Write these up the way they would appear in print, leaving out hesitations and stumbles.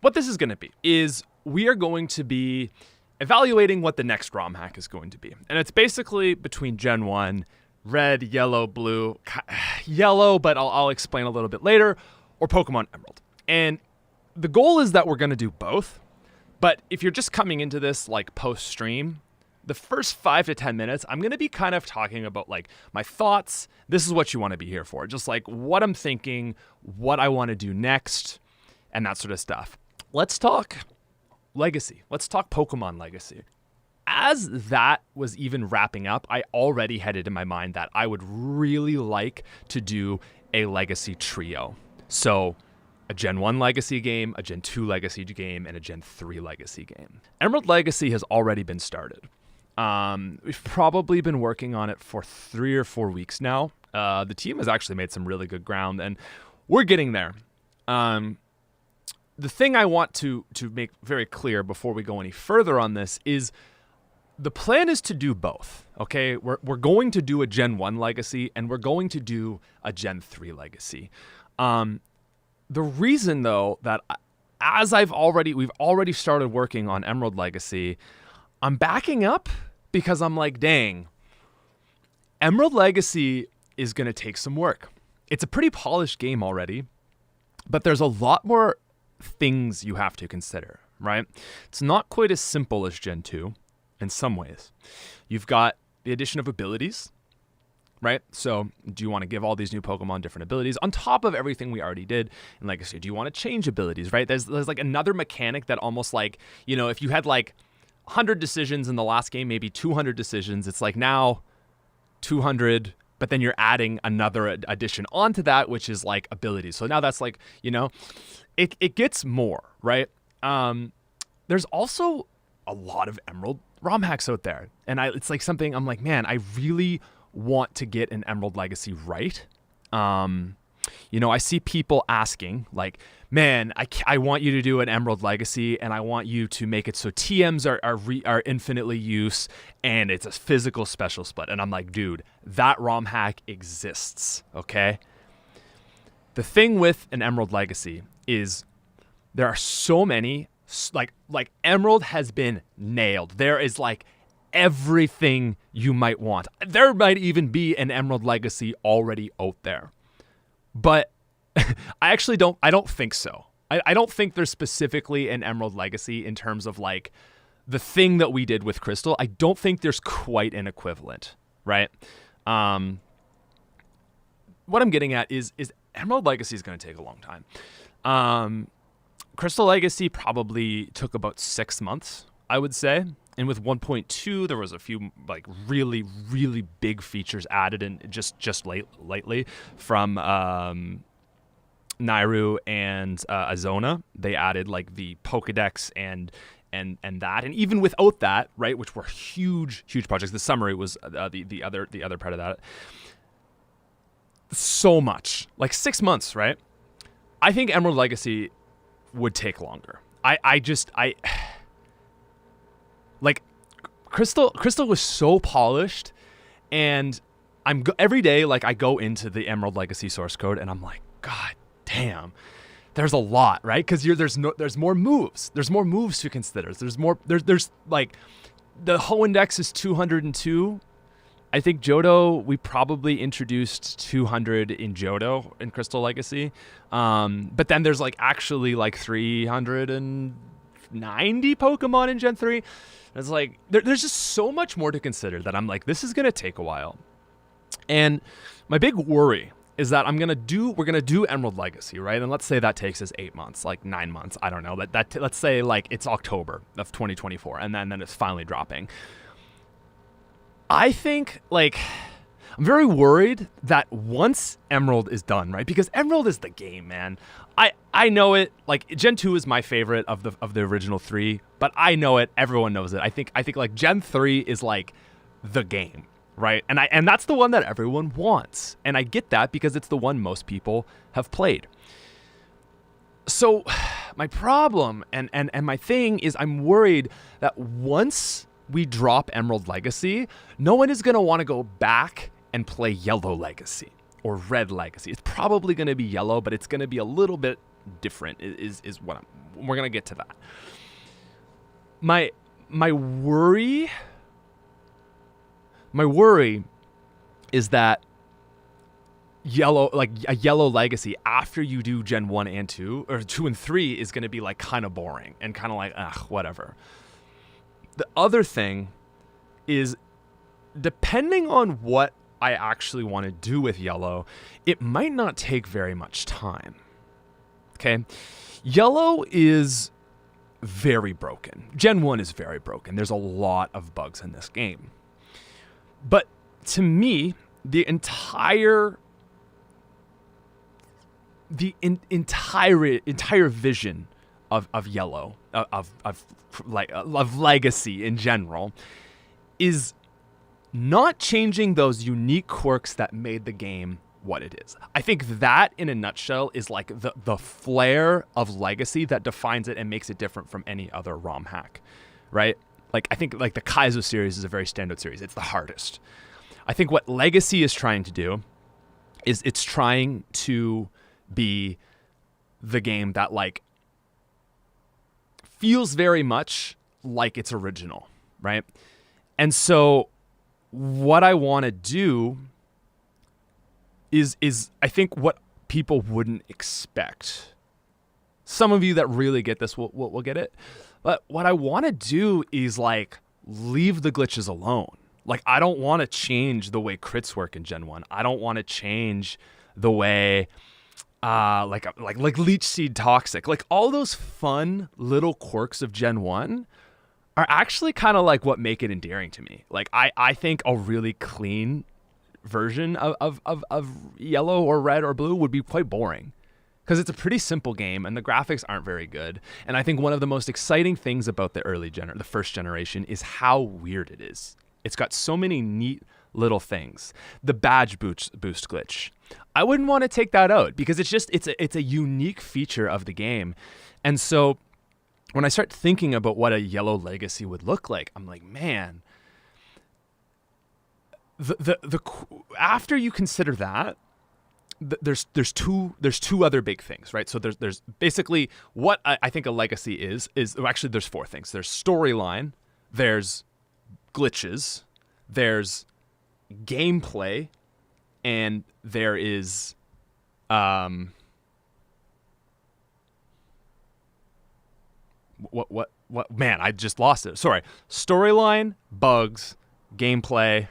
what this is going to be is we are going to be evaluating what the next Romhack is going to be. And it's basically between Gen 1, red, yellow, blue, yellow, but I'll explain a little bit later, or Pokemon Emerald. And the goal is that we're going to do both. But if you're just coming into this like post-stream, the first 5 to 10 minutes, I'm going to be kind of talking about like my thoughts. This is what you want to be here for. Just like what I'm thinking, what I want to do next, and that sort of stuff. Let's talk Legacy. Let's talk Pokemon Legacy. As that was even wrapping up, I already had it in my mind that I would really like to do a Legacy trio. So a Gen 1 Legacy game, a Gen 2 Legacy game, and a Gen 3 Legacy game. Emerald Legacy has already been started. We've probably been working on it for 3 or 4 weeks now. The team has actually made some really good ground, and we're getting there. The thing I want to make very clear before we go any further on this is the plan is to do both, okay? We're going to do a Gen 1 Legacy, and we're going to do a Gen 3 Legacy. The reason, though, that as we've already started working on Emerald Legacy, I'm backing up because I'm like, dang, Emerald Legacy is going to take some work. It's a pretty polished game already, but there's a lot more things you have to consider, right? It's not quite as simple as Gen 2 in some ways. You've got the addition of abilities, right? So do you want to give all these new Pokemon different abilities on top of everything we already did in Legacy? Do you want to change abilities, right? There's like another mechanic that almost like, you know, if you had like 100 decisions in the last game, maybe 200 decisions, it's like now 200, but then you're adding another addition onto that, which is like abilities. So now that's like, you know, it gets more, right? There's also a lot of Emerald ROM-hacks out there. And it's like something I'm like, man, I really want to get an Emerald Legacy right. You know, I see people asking like, man, I want you to do an Emerald Legacy and I want you to make it so TMs are infinitely use and it's a physical special split. And I'm like, dude, that ROM hack exists, okay? The thing with an Emerald Legacy is there are so many, like Emerald has been nailed. There is like everything you might want. There might even be an Emerald Legacy already out there. But I don't think so. I don't think there's specifically an Emerald Legacy in terms of like the thing that we did with Crystal. I don't think there's quite an equivalent, right? What I'm getting at is Emerald Legacy is going to take a long time. Crystal Legacy probably took about 6 months, I would say. And with 1.2, there was a few like really, really big features added in just lately from Nairu and Azona. They added like the Pokedex and that, and even without that, right, which were huge projects. The summary was the other part of that. So much, like 6 months, right? I think Emerald Legacy would take longer. Like Crystal was so polished, and every day like I go into the Emerald Legacy source code and I'm like, God damn, there's a lot, right? Because there's more moves. There's more moves to consider. There's like the Ho Index is 202. I think Johto, we probably introduced 200 in Johto in Crystal Legacy, but then there's like actually like 390 Pokemon in Gen 3. It's like there's just so much more to consider that I'm like, this is gonna take a while. And my big worry is that we're gonna do Emerald Legacy, right? And let's say that takes us 8 months, like 9 months, I don't know. Let's say like it's October of 2024, and then it's finally dropping. I think like I'm very worried that once Emerald is done, right? Because Emerald is the game, man. I know it. Like Gen 2 is my favorite of the original 3, but I know it. Everyone knows it. I think like Gen 3 is like the game, right? And that's the one that everyone wants. And I get that because it's the one most people have played. So my problem and my thing is I'm worried that once we drop Emerald Legacy, no one is going to want to go back and play Yellow Legacy or Red Legacy. It's probably going to be Yellow, but it's going to be a little bit different is what we're going to get to that. My worry is that yellow, like a yellow legacy after you do Gen 1 and 2, or 2 and 3, is going to be like kind of boring and kind of like, whatever. The other thing is, depending on what I actually want to do with yellow, it might not take very much time. Okay? Yellow is very broken. Gen 1 is very broken. There's a lot of bugs in this game. But to me, the entire vision of yellow, of legacy in general, is not changing those unique quirks that made the game what it is. I think that, in a nutshell, is like the flair of legacy that defines it and makes it different from any other Romhack, right? Like, I think like the Kaizo series is a very standout series. It's the hardest. I think what legacy is trying to do is it's trying to be the game that like feels very much like its original, right? And so what I want to do is I think what people wouldn't expect. Some of you that really get this will get it. But what I want to do is like leave the glitches alone. Like, I don't want to change the way crits work in Gen 1. I don't want to change the way like Leech Seed Toxic. Like, all those fun little quirks of Gen 1 are actually kind of like what make it endearing to me. Like, I think a really clean version of yellow or red or blue would be quite boring, because it's a pretty simple game and the graphics aren't very good. And I think one of the most exciting things about the first generation is how weird it is. It's got so many neat little things. The badge boost glitch, I wouldn't want to take that out, because it's a unique feature of the game. And so when I start thinking about what a yellow legacy would look like, I'm like, man, the after you consider that, there's two other big things, right? So there's basically what I think a legacy is actually there's four things. There's storyline, there's glitches, there's gameplay, and there is what man, I just lost it. Sorry. Storyline, bugs, gameplay.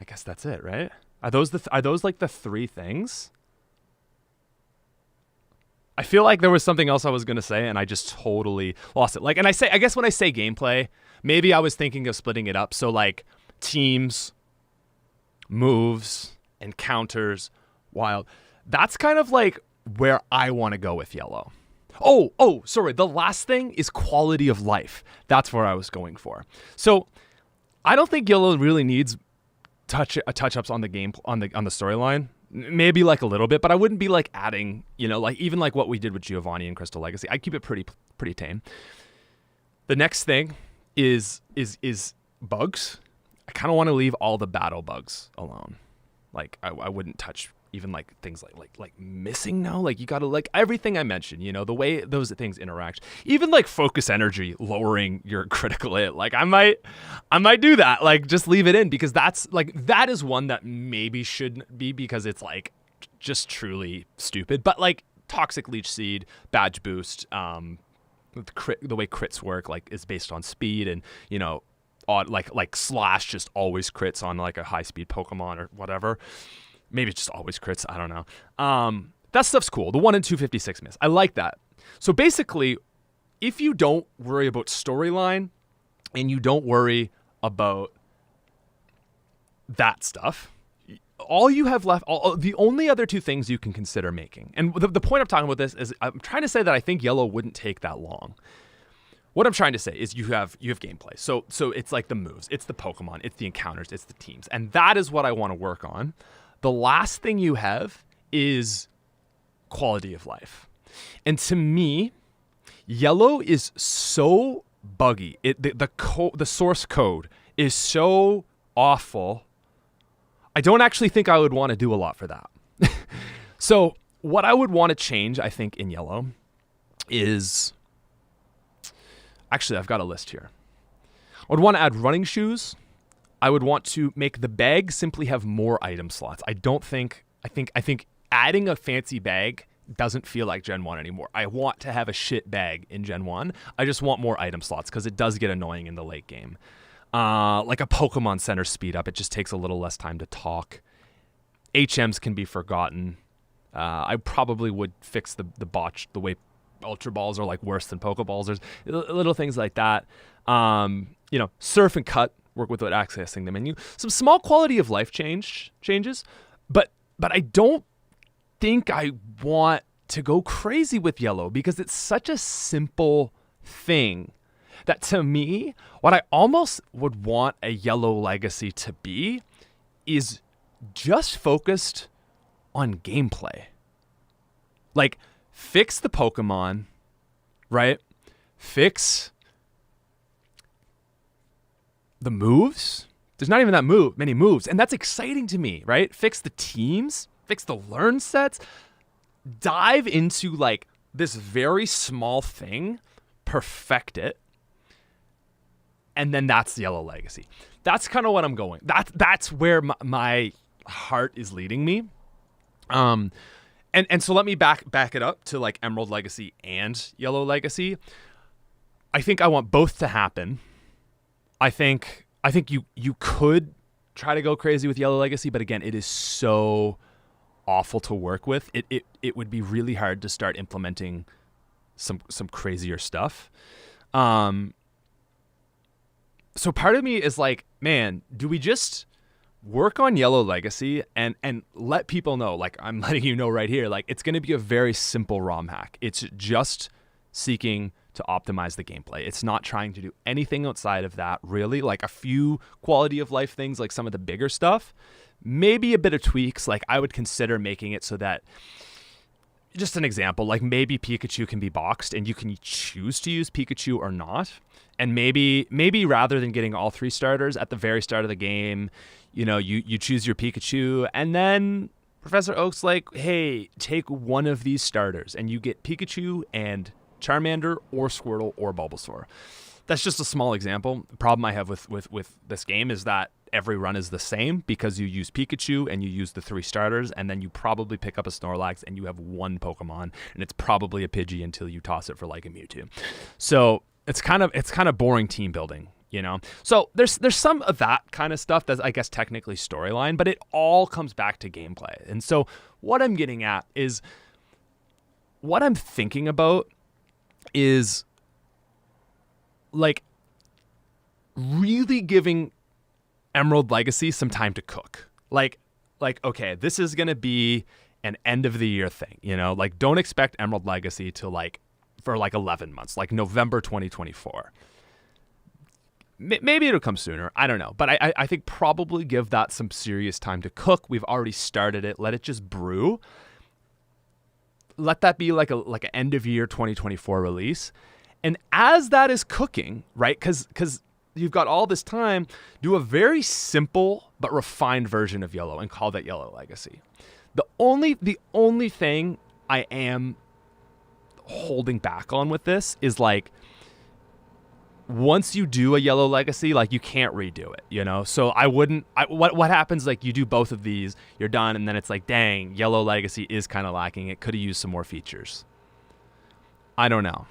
I guess that's it, right? Are those like the three things? I feel like there was something else I was gonna say and I just totally lost it. Like, and I guess when I say gameplay, maybe I was thinking of splitting it up. So like teams, moves, encounters, wild. That's kind of like where I want to go with yellow. Oh, sorry. The last thing is quality of life. That's where I was going for. So I don't think yellow really needs touch-ups on the game, on the storyline. Maybe like a little bit, but I wouldn't be like adding, like even like what we did with Giovanni and Crystal Legacy. I'd keep it pretty tame. The next thing is bugs. I kind of want to leave all the battle bugs alone. Like I wouldn't touch even like things like missing now. Like you gotta like everything I mentioned, the way those things interact. Even like focus energy, lowering your critical hit. Like I might do that. Like just leave it in, because that is one that maybe shouldn't be, because it's like just truly stupid. But like Toxic Leech Seed, badge boost, the way crits work like is based on speed, and odd like Slash just always crits on like a high speed Pokemon or whatever. Maybe it's just always crits. I don't know. That stuff's cool. The 1 in 256 miss. I like that. So basically, if you don't worry about storyline and you don't worry about that stuff, all you have left, the only other two things you can consider making, and the point I'm talking about this is I'm trying to say that I think yellow wouldn't take that long. What I'm trying to say is you have gameplay. So it's like the moves, it's the Pokemon, it's the encounters, it's the teams. And that is what I want to work on. The last thing you have is quality of life. And to me, yellow is so buggy. The source code is so awful. I don't actually think I would want to do a lot for that. So what I would want to change, I think, in yellow is... Actually, I've got a list here. I would want to add running shoes. I would want to make the bag simply have more item slots. I think adding a fancy bag doesn't feel like Gen 1 anymore. I want to have a shit bag in Gen 1. I just want more item slots because it does get annoying in the late game. Like a Pokemon Center speed up, it just takes a little less time to talk. HMs can be forgotten. I probably would fix the botch, the way Ultra Balls are like worse than Pokeballs. There's little things like that. Surf and cut, work without accessing the menu. Some small quality of life changes, but I don't think I want to go crazy with yellow because it's such a simple thing that, to me, what I almost would want a yellow legacy to be is just focused on gameplay. Like, fix the Pokemon, right? Fix the moves. There's not even many moves, and that's exciting to me, right? Fix the teams, fix the learn sets, dive into like this very small thing, perfect it, and then that's the yellow legacy. That's kind of what I'm going. That's where my heart is leading me. And so let me back it up to like Emerald Legacy and Yellow Legacy. I think I want both to happen. I think you could try to go crazy with Yellow Legacy, but again, it is so awful to work with. It would be really hard to start implementing some crazier stuff. So part of me is like, man, do we just work on Yellow Legacy and let people know, like I'm letting you know right here, like it's going to be a very simple ROM hack. It's just seeking to optimize the gameplay. It's not trying to do anything outside of that, really. Like a few quality of life things, like some of the bigger stuff, maybe a bit of tweaks. Like I would consider making it so that, just an example, like maybe Pikachu can be boxed and you can choose to use Pikachu or not. And maybe rather than getting all three starters at the very start of the game, you choose your Pikachu, and then Professor Oak's like, hey, take one of these starters, and you get Pikachu and Charmander or Squirtle or Bulbasaur. That's just a small example. The problem I have with this game is that every run is the same because you use Pikachu and you use the three starters, and then you probably pick up a Snorlax and you have one Pokemon, and it's probably a Pidgey until you toss it for like a Mewtwo. So it's kind of boring team building, So there's some of that kind of stuff that's, I guess, technically storyline, but it all comes back to gameplay. And so what I'm getting at is, what I'm thinking about is like really giving Emerald Legacy some time to cook. Like, okay, this is going to be an end of the year thing, like don't expect Emerald Legacy to for 11 months, like November 2024. Maybe it'll come sooner. I don't know. But I think probably give that some serious time to cook. We've already started it. Let it just brew. Let that be like an end of year 2024 release. And as that is cooking, right, because you've got all this time, do a very simple but refined version of Yellow and call that Yellow Legacy. The only thing I am holding back on with this is like, once you do a Yellow Legacy, like you can't redo it, so what happens, like you do both of these, you're done, and then it's like, dang, Yellow Legacy is kind of lacking. It could have used some more features. I don't know.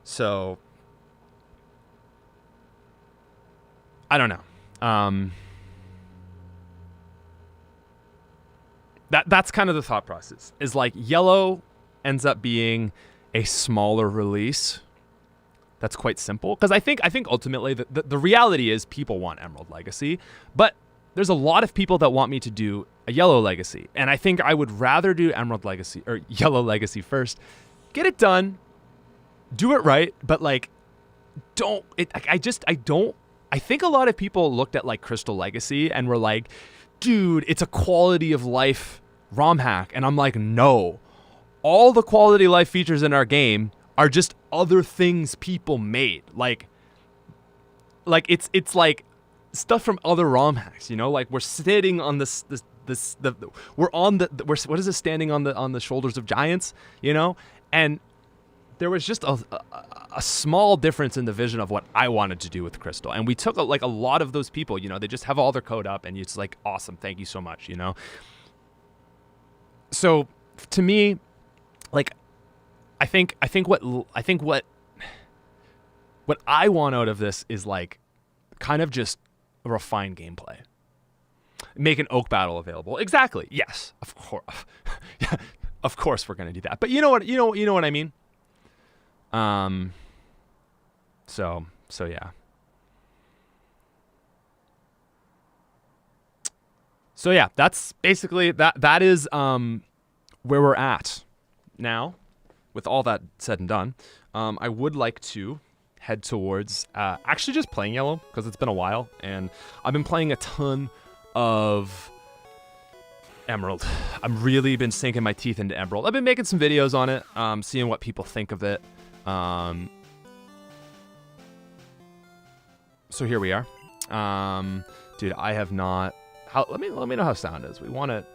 So I don't know. That's kind of the thought process, is like Yellow ends up being a smaller release that's quite simple, because I think ultimately the reality is people want Emerald Legacy, but there's a lot of people that want me to do a Yellow Legacy, and I think I would rather do Emerald Legacy or Yellow Legacy first, get it done, do it right, but like I think a lot of people looked at like Crystal Legacy and were like, dude, it's a quality of life ROM hack. And I'm like, no, all the quality of life features in our game are just other things people made. Like, like it's like stuff from other Romhacks, you know, like we're sitting on we're on what is it, standing on the shoulders of giants, you know, and there was just a small difference in the vision of what I wanted to do with Crystal, and we took a lot of those people, you know, they just have all their code up, and it's like, awesome, thank you so much, you know. So to me, like, I think what I want out of this is like kind of just a refined gameplay. Make an Oak battle available. Exactly. Yes, of course. Of course we're gonna do that. But you know what I mean. So yeah. So yeah, that's basically that is where we're at now. With all that said and done, I would like to head towards actually just playing yellow, because it's been a while, and I've been playing a ton of Emerald. I've really been sinking my teeth into Emerald. I've been making some videos on it, seeing what people think of it. So here we are. Dude, I have not. Let me know how sound is. We want it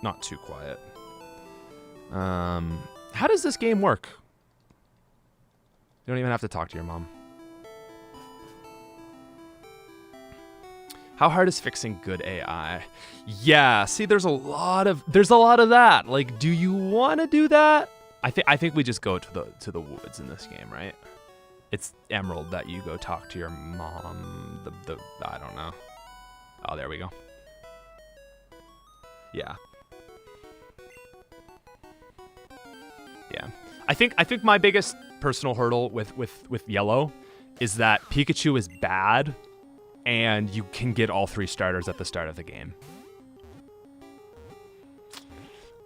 not too quiet. How does this game work? You don't even have to talk to your mom. How hard is fixing good AI? Yeah, see, there's a lot of that. Like, do you want to do that? I think we just go to the woods in this game, right? It's Emerald that you go talk to your mom. The I don't know. Oh, there we go. Yeah. Yeah. I think my biggest personal hurdle with yellow is that Pikachu is bad, and you can get all 3 starters at the start of the game.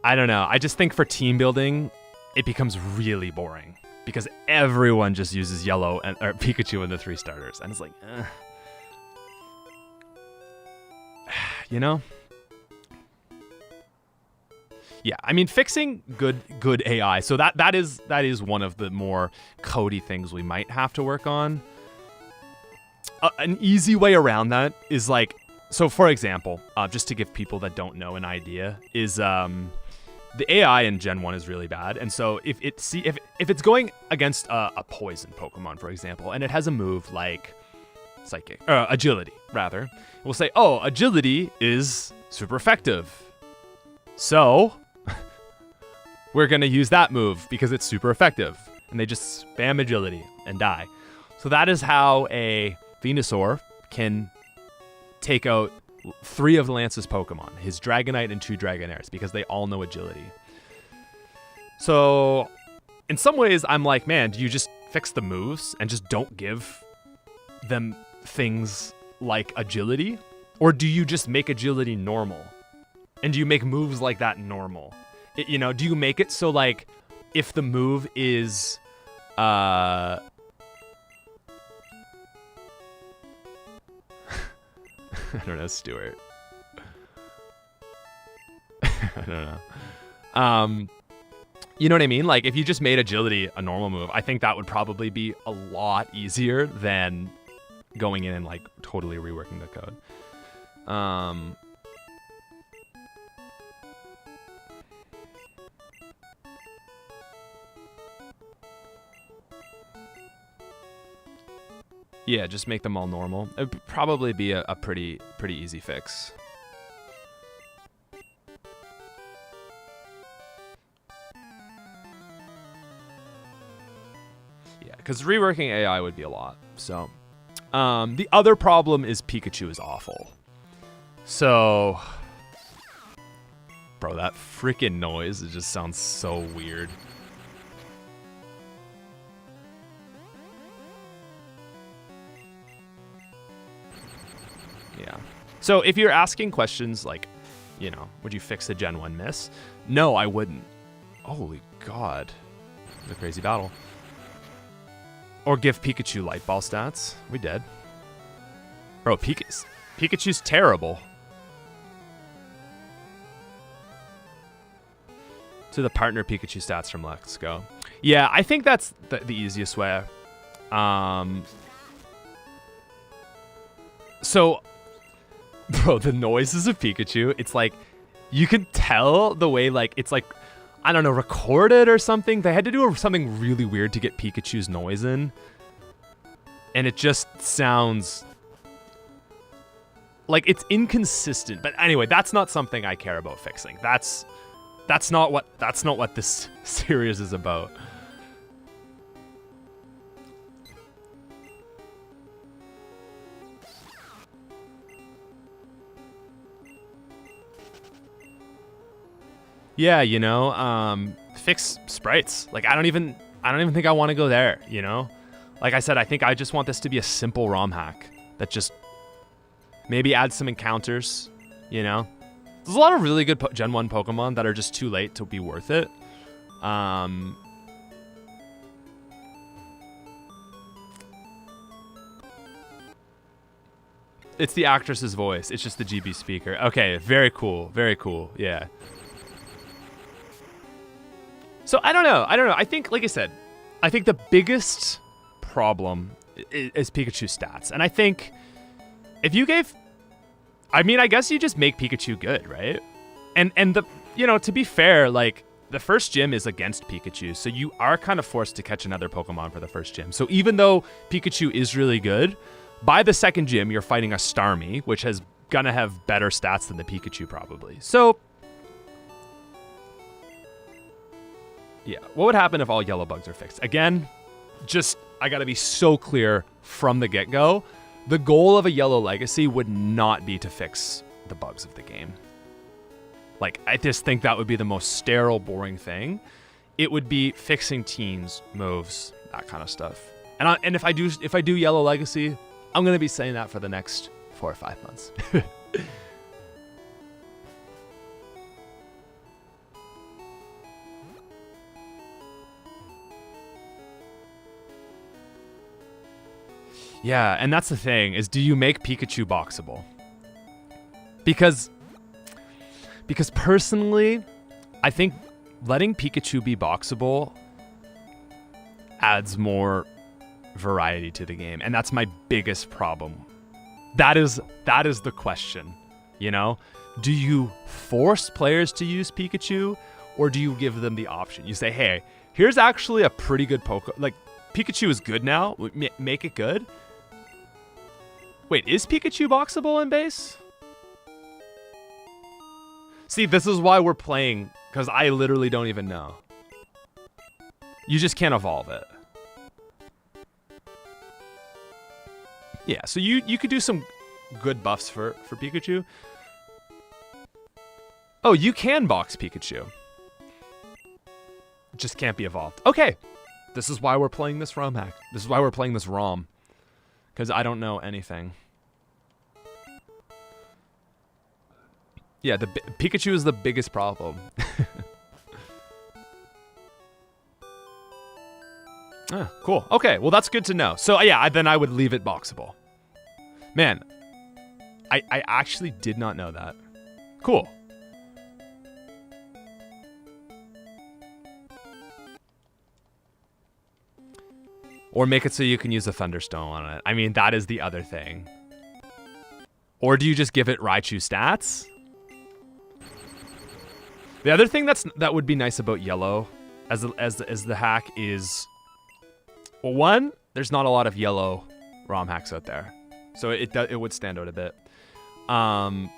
I don't know. I just think for team building, it becomes really boring because everyone just uses yellow or Pikachu in the 3 starters, and it's like, you know. Yeah, I mean, fixing good AI. So that is one of the more codey things we might have to work on. An easy way around that is like, so for example, just to give people that don't know an idea, is the AI in Gen 1 is really bad, and so if it's going against a poison Pokemon, for example, and it has a move like agility, rather, we'll say, oh, agility is super effective, so we're gonna use that move because it's super effective, and they just spam agility and die. So that is how a Venusaur can take out 3 of Lance's Pokemon, his Dragonite and 2 Dragonairs, because they all know agility. So in some ways, I'm like, man, do you just fix the moves and just don't give them things like agility? Or do you just make agility normal? And do you make moves like that normal? You know, do you make it so, like, if the move is I don't know, Stuart. I don't know. You know what I mean? Like, if you just made agility a normal move, I think that would probably be a lot easier than going in and, like, totally reworking the code. Yeah, just make them all normal. It would probably be a pretty easy fix. Yeah, because reworking AI would be a lot. So, the other problem is Pikachu is awful. So, bro, that freaking noise, it just sounds so weird. Yeah. So if you're asking questions like, you know, would you fix the Gen 1 miss? No, I wouldn't. Holy God. It's a crazy battle. Or give Pikachu Light Ball stats. We dead. Bro, Pikachu's terrible. To the partner Pikachu stats from Let's Go. Yeah, I think that's the easiest way. So, bro, the noises of Pikachu, it's like, you can tell the way, like, it's like, I don't know, recorded or something. They had to do something really weird to get Pikachu's noise in. And it just sounds like it's inconsistent. But anyway, that's not something I care about fixing. That's not what this series is about. Yeah, you know, fix sprites. Like I don't even think I want to go there, you know? Like I said, I think I just want this to be a simple Romhack that just maybe adds some encounters, you know? There's a lot of really good Gen 1 Pokemon that are just too late to be worth it. It's the actress's voice. It's just the GB speaker. Okay, very cool. Very cool. Yeah. So I don't know. I think, like I said, I think the biggest problem is Pikachu's stats. And I think if you gave, I mean, I guess you just make Pikachu good, right? And the, you know, to be fair, like the first gym is against Pikachu. So you are kind of forced to catch another Pokemon for the first gym. So even though Pikachu is really good, by the second gym, you're fighting a Starmie, which is gonna have better stats than the Pikachu probably. So yeah, what would happen if all yellow bugs are fixed? Again, just, I gotta be so clear from the get-go. The goal of a yellow legacy would not be to fix the bugs of the game. Like, I just think that would be the most sterile, boring thing. It would be fixing teams, moves, that kind of stuff. And if I do yellow legacy, I'm gonna be saying that for the next 4 or 5 months. Yeah, and that's the thing, is do you make Pikachu boxable? Because personally, I think letting Pikachu be boxable adds more variety to the game, and that's my biggest problem. That is the question, you know? Do you force players to use Pikachu, or do you give them the option? You say, hey, here's actually a pretty good like, Pikachu is good now, make it good. Wait, is Pikachu boxable in base? See, this is why we're playing, because I literally don't even know. You just can't evolve it. Yeah, so you could do some good buffs for Pikachu. Oh, you can box Pikachu. It just can't be evolved. Okay, this is why we're playing this Romhack. This is why we're playing this ROM. Because I don't know anything. Yeah, Pikachu is the biggest problem. Ah, cool. Okay, well that's good to know. So yeah, then I would leave it boxable. Man, I actually did not know that. Cool. Or make it so you can use a Thunderstone on it. I mean, that is the other thing. Or do you just give it Raichu stats? The other thing that would be nice about yellow as the hack is, well, one, there's not a lot of yellow ROM hacks out there, so it would stand out a bit. But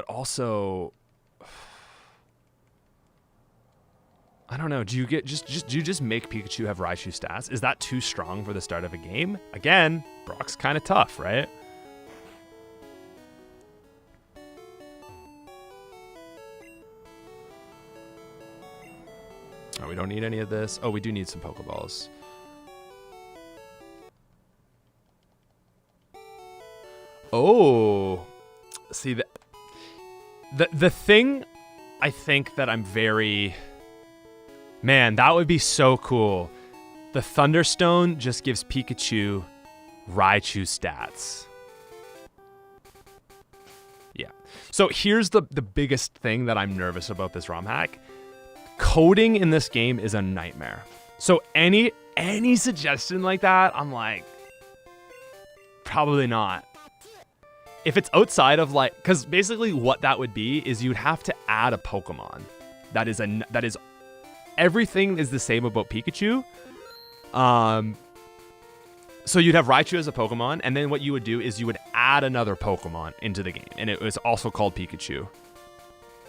also, I don't know. Do you do you just make Pikachu have Raichu stats? Is that too strong for the start of a game? Again, Brock's kind of tough, right? Oh, we don't need any of this. Oh, we do need some Pokeballs. Oh, see the thing I think that I'm very, man, that would be so cool. The Thunderstone just gives Pikachu Raichu stats. Yeah. So here's the biggest thing that I'm nervous about this ROM hack. Coding in this game is a nightmare. So any suggestion like that, I'm like, Probably not. If it's outside of like, because basically what that would be is you'd have to add a Pokemon. That is everything is the same about Pikachu. So you'd have Raichu as a Pokemon, and then what you would do is you would add another Pokemon into the game, and it was also called Pikachu.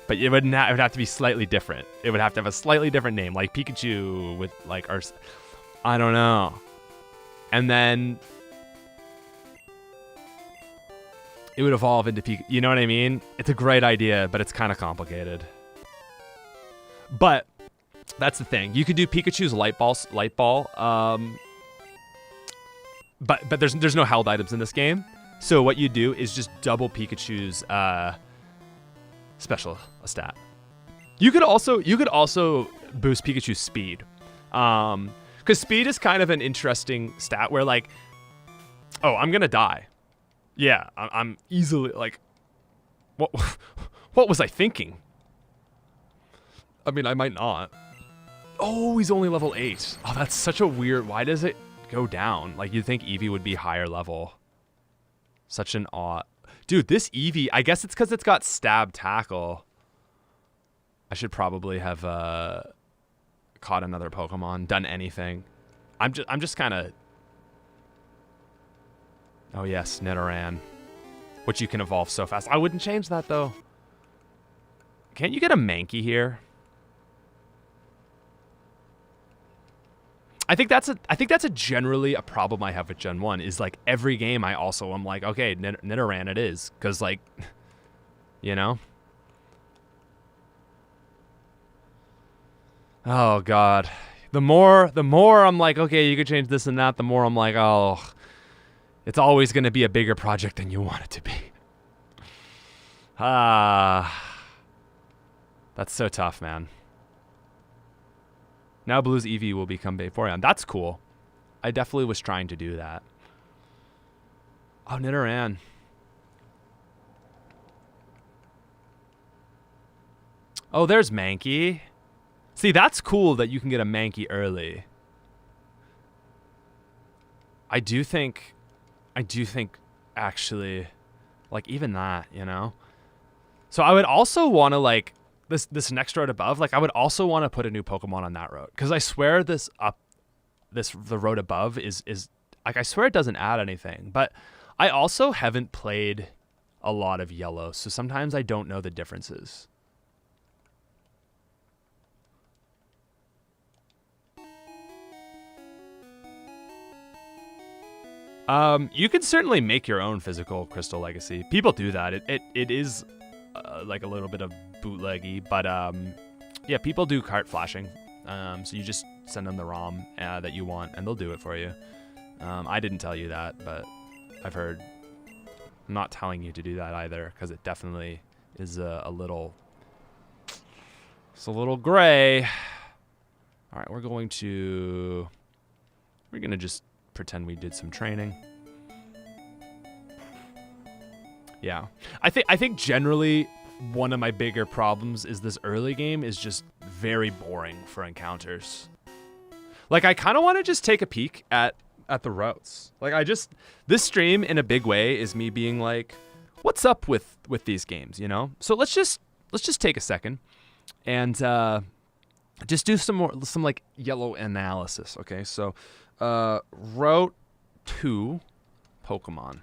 But it would have to be slightly different. It would have to have a slightly different name, like Pikachu with like I don't know. And then it would evolve into Pikachu. You know what I mean? It's a great idea, but it's kind of complicated. But that's the thing. You could do Pikachu's light ball. But there's no held items in this game. So what you do is just double Pikachu's special stat. You could also boost Pikachu's speed. Because speed is kind of an interesting stat where like, oh, I'm gonna die. Yeah, I'm easily like, what was I thinking? I mean, I might not. Oh, he's only level 8. Oh, that's such a weird. Why does it go down? Like you'd think Eevee would be higher level. Such an odd. Dude, this Eevee, I guess it's because it's got stab tackle. I should probably have caught another Pokemon, done anything. I'm just kind of. Oh yes, Nidoran, which you can evolve so fast. I wouldn't change that though. Can't you get a Mankey here? I think that's a generally a problem I have with Gen 1 is like every game I also am like, okay, Nidoran it is, because like, you know. Oh God, the more I'm like, okay, you could change this and that. The more I'm like, oh, it's always going to be a bigger project than you want it to be. That's so tough, man. Now Blue's Eevee will become Vaporeon. That's cool. I definitely was trying to do that. Oh, Nidoran. Oh, there's Mankey. See, that's cool that you can get a Mankey early. I do think actually, like even that, you know? So I would also want to like, this next road above, like I would also want to put a new Pokemon on that road, because I swear the road above is like, I swear it doesn't add anything. But I also haven't played a lot of Yellow, so sometimes I don't know the differences. You can certainly make your own physical Crystal Legacy. People do that. It is like a little bit of bootleggy, but yeah, people do cart flashing. So you just send them the ROM that you want, and they'll do it for you. I didn't tell you that, but I've heard. I'm not telling you to do that either, because it definitely is a little. It's a little gray. All right, we're gonna just pretend we did some training. Yeah, I think generally one of my bigger problems is this early game is just very boring for encounters. Like I kind of want to just take a peek at the routes. Like this stream in a big way is me being like, what's up with these games, you know? So let's just take a second and just do some like Yellow analysis. Okay, so Route 2 Pokemon.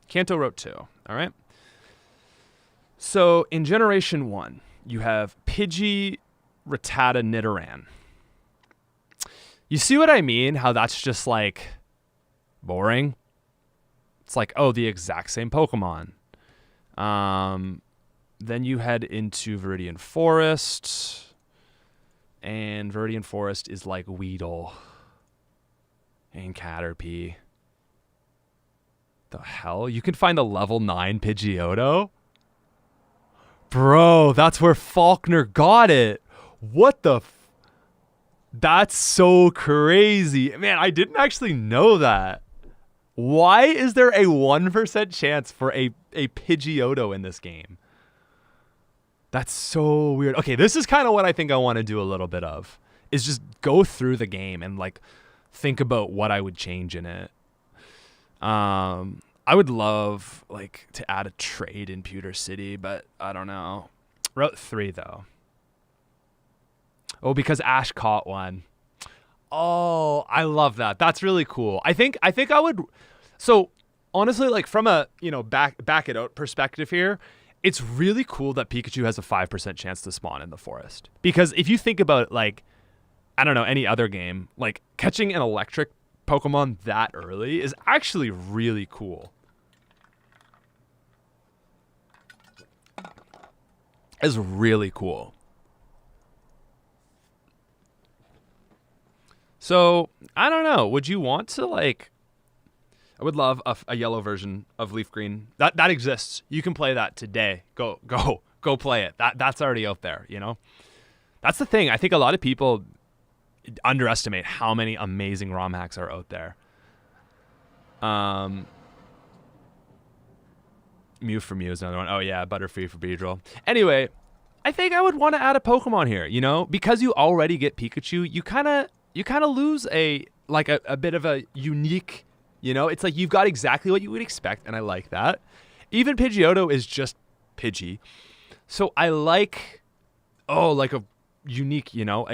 Kanto Route 2, all right? So in Generation 1, you have Pidgey, Rattata, Nidoran. You see what I mean? How that's just like boring? It's like, oh, the exact same Pokemon. Then you head into Viridian Forest. And Viridian Forest is like Weedle and Caterpie. The hell? You can find a level 9 Pidgeotto? Bro, that's where Faulkner got it. What the That's so crazy. Man, I didn't actually know that. Why is there a 1% chance for a Pidgeotto in this game? That's so weird. Okay, this is kind of what I think I want to do a little bit of. Is just go through the game and like think about what I would change in it. I would love like to add a trade in Pewter City, but I don't know. Route 3 though. Oh, because Ash caught one. Oh, I love that. That's really cool. I think I would. So honestly, like from a back it out perspective here, it's really cool that Pikachu has a 5% chance to spawn in the forest. Because if you think about like, I don't know, any other game, like catching an electric Pokemon that early is actually really cool. Is really cool. So, I don't know. Would you want to, like... I would love a yellow version of Leaf Green. That exists. You can play that today. Go play it. That's already out there, you know? That's the thing. I think a lot of people underestimate how many amazing Romhacks are out there. Mew for Mew is another one. Oh, yeah, Butterfree for Beedrill. Anyway, I think I would want to add a Pokemon here, you know? Because you already get Pikachu, you kind of lose a bit of a unique, you know? It's like you've got exactly what you would expect, and I like that. Even Pidgeotto is just Pidgey. So I like, like a unique, you know?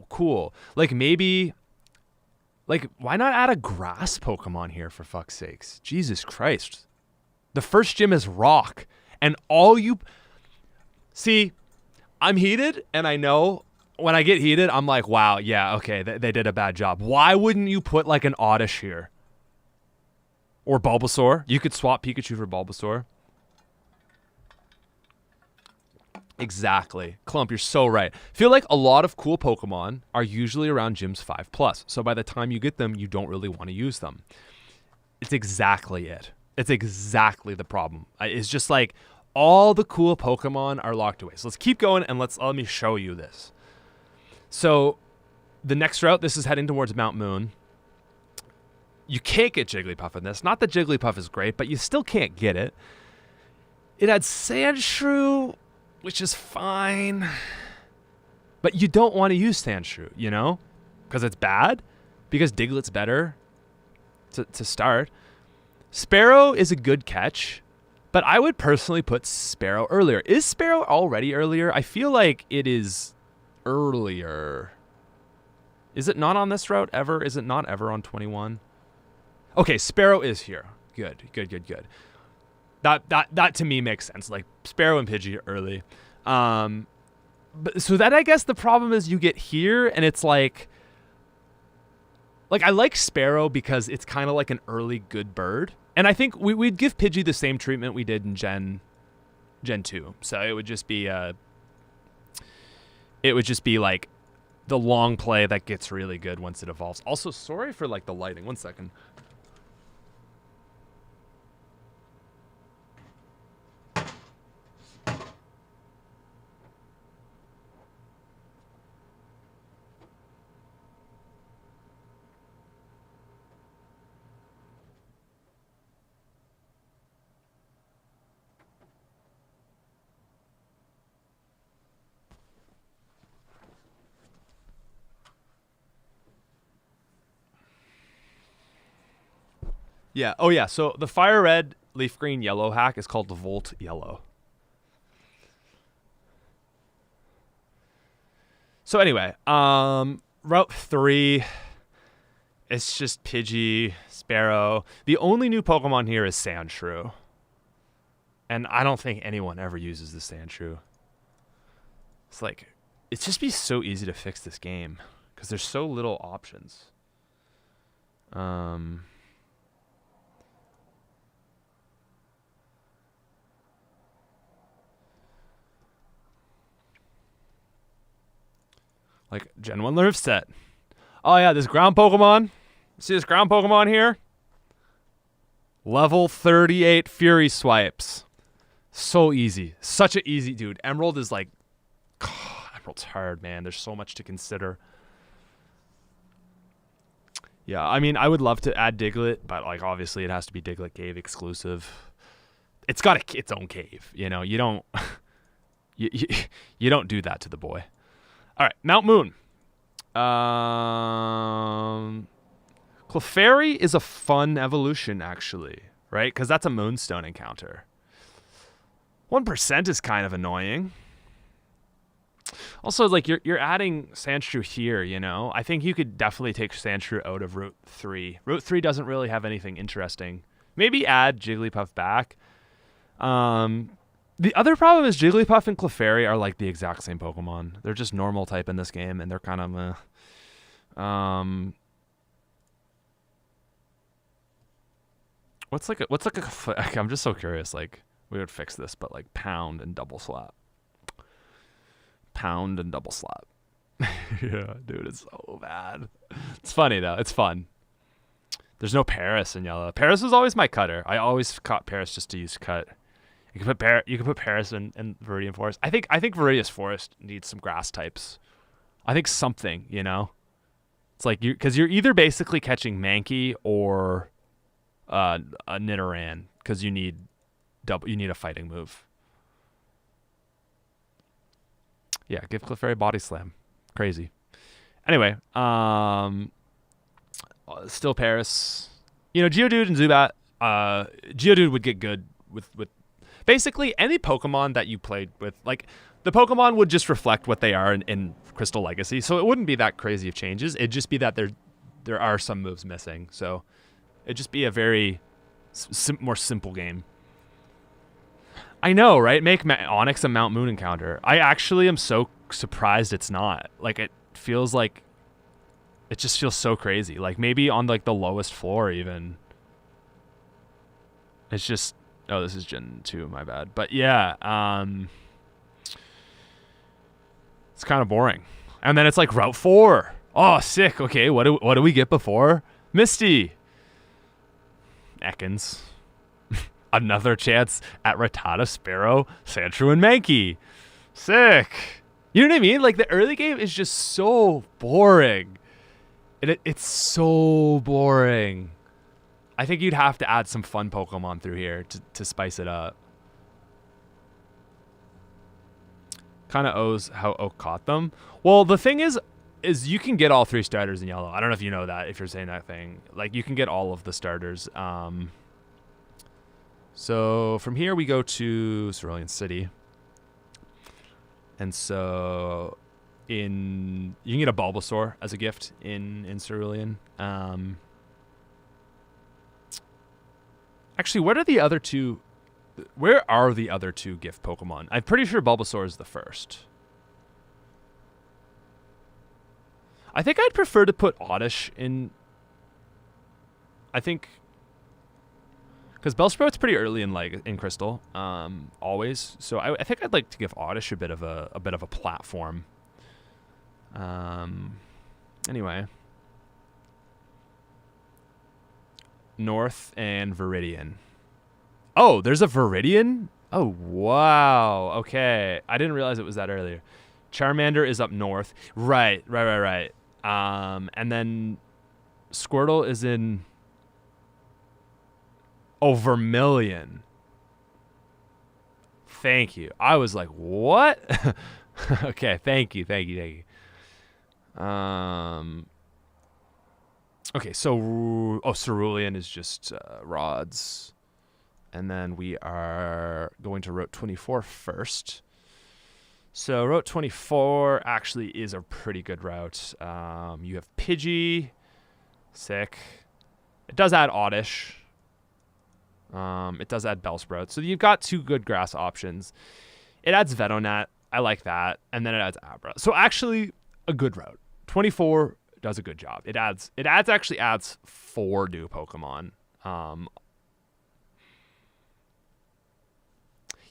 Cool. Like maybe, like why not add a grass Pokemon here for fuck's sakes? Jesus Christ. The first gym is rock, and all you... See, I'm heated, and I know when I get heated, I'm like, wow, yeah, okay, they did a bad job. Why wouldn't you put like an Oddish here? Or Bulbasaur? You could swap Pikachu for Bulbasaur. Exactly. Clump, you're so right. Feel like a lot of cool Pokemon are usually around gyms 5+. So by the time you get them, you don't really want to use them. It's exactly it. It's exactly the problem. It's just like all the cool Pokemon are locked away. So let's keep going and let me show you this. So the next route, this is heading towards Mount Moon. You can't get Jigglypuff in this. Not that Jigglypuff is great, but you still can't get it. It had Sandshrew, which is fine. But you don't want to use Sandshrew, you know? Because it's bad. Because Diglett's better to start. Sparrow is a good catch, but I would personally put Sparrow earlier. Is Sparrow already earlier? I feel like it is earlier. Is it not on this route ever? Is it not ever on 21? Okay, Sparrow is here. Good. That to me makes sense. Like Sparrow and Pidgey are early. But so that I guess the problem is you get here and it's like I like Sparrow because it's kind of like an early good bird. And I think we'd give Pidgey the same treatment we did in Gen 2. So it would just be like the long play that gets really good once it evolves. Also, sorry for like the lighting. 1 second. Yeah. Oh, yeah. So the Fire Red, Leaf Green, Yellow hack is called the Volt Yellow. So anyway, Route 3, it's just Pidgey, Sparrow. The only new Pokemon here is Sandshrew. And I don't think anyone ever uses the Sandshrew. It's like, it's just be so easy to fix this game because there's so little options. Like, Gen 1 Nerf set. Oh, yeah, this ground Pokemon. See this ground Pokemon here? Level 38 Fury Swipes. So easy. Such an easy, dude. Emerald is like... Emerald's hard, man. There's so much to consider. Yeah, I mean, I would love to add Diglett, but, like, obviously it has to be Diglett Cave exclusive. It's got its own cave, you know? You don't... you don't do that to the boy. All right, Mount Moon. Clefairy is a fun evolution, actually, right? Because that's a Moonstone encounter. 1% is kind of annoying. Also, like, you're adding Sandshrew here, you know? I think you could definitely take Sandshrew out of Route 3. Route 3 doesn't really have anything interesting. Maybe add Jigglypuff back. The other problem is Jigglypuff and Clefairy are like the exact same Pokemon. They're just normal type in this game, and they're kind of what's like a I'm just so curious. Like, we would fix this, but like pound and double slap. Pound and double slap. Yeah, dude, it's so bad. It's funny though. It's fun. There's no Paris in yellow. Paris was always my cutter. I always caught Paris just to use cut. You can put Paris in Viridian Forest. I think Viridian Forest needs some grass types. I think something, you know. It's like because you're either basically catching Mankey or a Nidoran because you need a fighting move. Yeah, give Clefairy Body Slam. Crazy. Anyway, still Paris. You know, Geodude and Zubat. Geodude would get good with basically any Pokemon that you played with. Like, the Pokemon would just reflect what they are in Crystal Legacy, so it wouldn't be that crazy of changes. It'd just be that there are some moves missing. So it'd just be a very more simple game. I know, right? Make Onix a Mount Moon encounter. I actually am so surprised it's not. Like, it feels like it just feels so crazy. Like, maybe on like the lowest floor even. It's just, oh, this is Gen 2, my bad. But yeah, it's kind of boring. And then it's like Route 4. Oh, sick. Okay, what do we get before? Misty. Ekans. Another chance at Rattata, Sparrow, Sandshrew, and Mankey. Sick. You know what I mean? Like, the early game is just so boring. It's so boring. I think you'd have to add some fun Pokemon through here to spice it up. Kind of owes how Oak caught them. Well, the thing is you can get all 3 starters in yellow. I don't know if you know that, if you're saying that thing. Like, you can get all of the starters. So from here we go to Cerulean City. And so you can get a Bulbasaur as a gift in Cerulean. Actually, where are the other two gift Pokemon? I'm pretty sure Bulbasaur is the first. I think I'd prefer to put Oddish in. I think because Bellsprout's pretty early in Crystal, always. So I think I'd like to give Oddish a bit of a platform. Anyway, North and Viridian. Oh, there's a Viridian? Oh, wow. Okay. I didn't realize it was that earlier. Charmander is up north. Right. And then Squirtle is in... Oh, Vermilion. Thank you. I was like, what? Okay, thank you. Okay, so... Oh, Cerulean is just rods. And then we are going to Route 24 first. So Route 24 actually is a pretty good route. You have Pidgey. Sick. It does add Oddish. It does add Bellsprout. So you've got 2 good grass options. It adds Venonat. I like that. And then it adds Abra. So actually a good route. 24 does a good job. It adds 4 new Pokemon.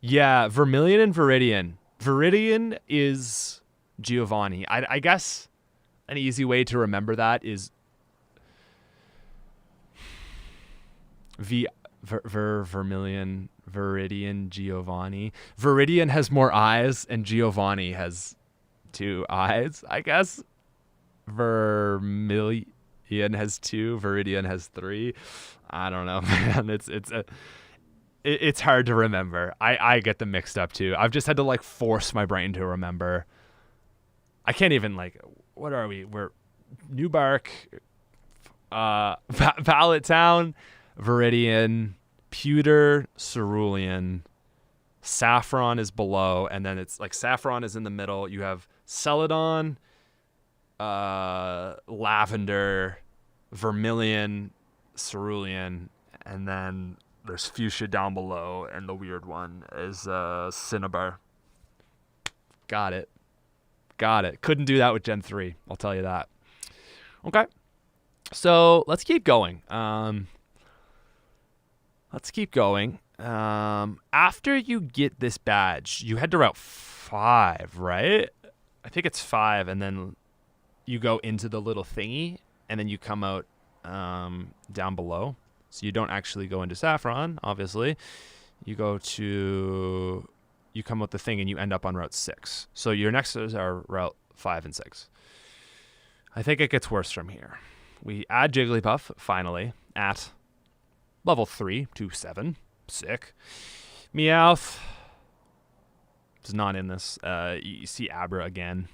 Yeah, Vermilion and Viridian. Viridian is Giovanni. I guess an easy way to remember that is Vermilion, Viridian, Giovanni. Viridian has more eyes and Giovanni has 2 eyes, I guess. Vermilion has 2, Viridian has 3. I don't know, man. It's hard to remember. I get them mixed up too. I've just had to like force my brain to remember. I can't even like, what are we? We're Newbark, Pallet Town, Viridian, Pewter, Cerulean. Saffron is below, and then it's like Saffron is in the middle. You have Celadon, Lavender, Vermilion, Cerulean, and then there's Fuchsia down below, and the weird one is Cinnabar. Got it. Couldn't do that with Gen 3, I'll tell you that. Okay. So let's keep going. After you get this badge, you head to Route 5, right? I think it's 5, and then you go into the little thingy, and then you come out down below. So you don't actually go into Saffron, obviously. You come out the thing, and you end up on Route 6. So your next are Route 5 and 6. I think it gets worse from here. We add Jigglypuff, finally, at level 3 to 7. Sick. Meowth is not in this. You see Abra again.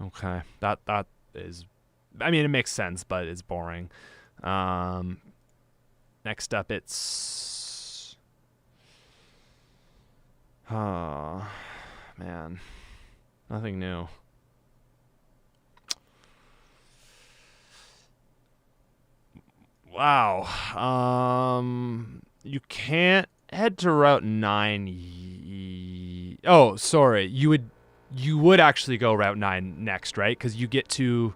Okay. That is... I mean, it makes sense, but it's boring. Next up, it's... Oh, man. Nothing new. Wow. You can't head to Route 9. Oh, sorry. You would actually go Route 9 next, right? Because you get to...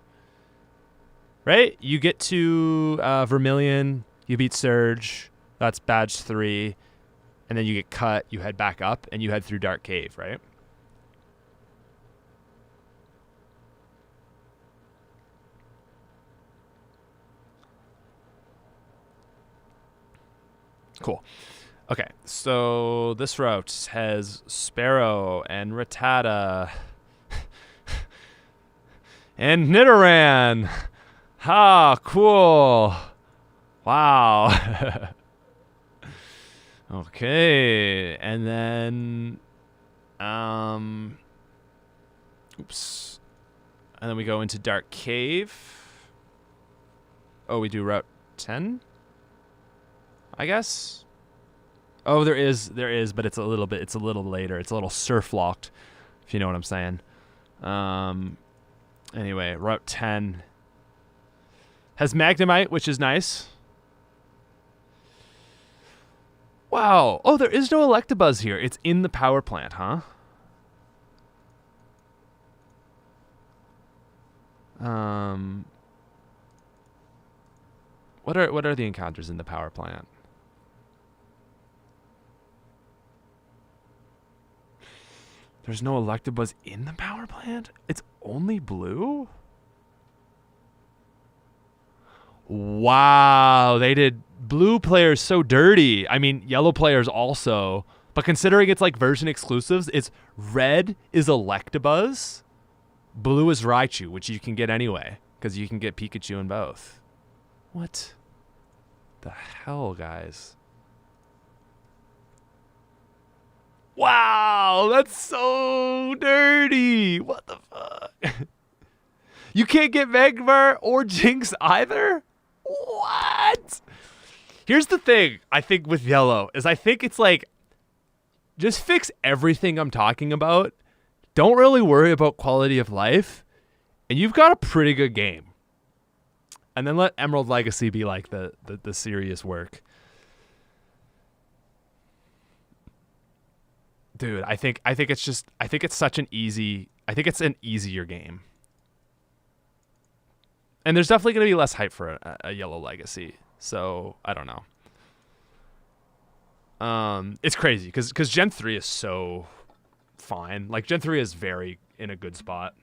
Right? You get to Vermilion. You beat Surge. That's badge 3. And then you get cut. You head back up, and you head through Dark Cave, right? Cool. Okay, so this route has Sparrow and Rattata and Nidoran. Ha, cool. Wow. Okay, and then oops. And then we go into Dark Cave. Oh, we do Route 10? I guess. Oh, there is, but it's a little later. It's a little surf locked, if you know what I'm saying. Anyway, Route 10 has Magnemite, which is nice. Wow. Oh, there is no Electabuzz here. It's in the power plant, huh? What are the encounters in the power plant? There's no Electabuzz in the power plant? It's only blue? Wow, they did blue players so dirty. I mean, yellow players also. But considering it's like version exclusives, it's red is Electabuzz, blue is Raichu, which you can get anyway, because you can get Pikachu in both. What the hell, guys? Wow, that's so dirty. What the fuck? You can't get Magmar or Jinx either? What? Here's the thing, I think, with yellow, is I think it's like, just fix everything I'm talking about. Don't really worry about quality of life. And you've got a pretty good game. And then let Emerald Legacy be like the serious work. Dude, I think it's an easier game. And there's definitely going to be less hype for a Yellow Legacy. So, I don't know. It's crazy because Gen 3 is so fine. Like, Gen 3 is very in a good spot.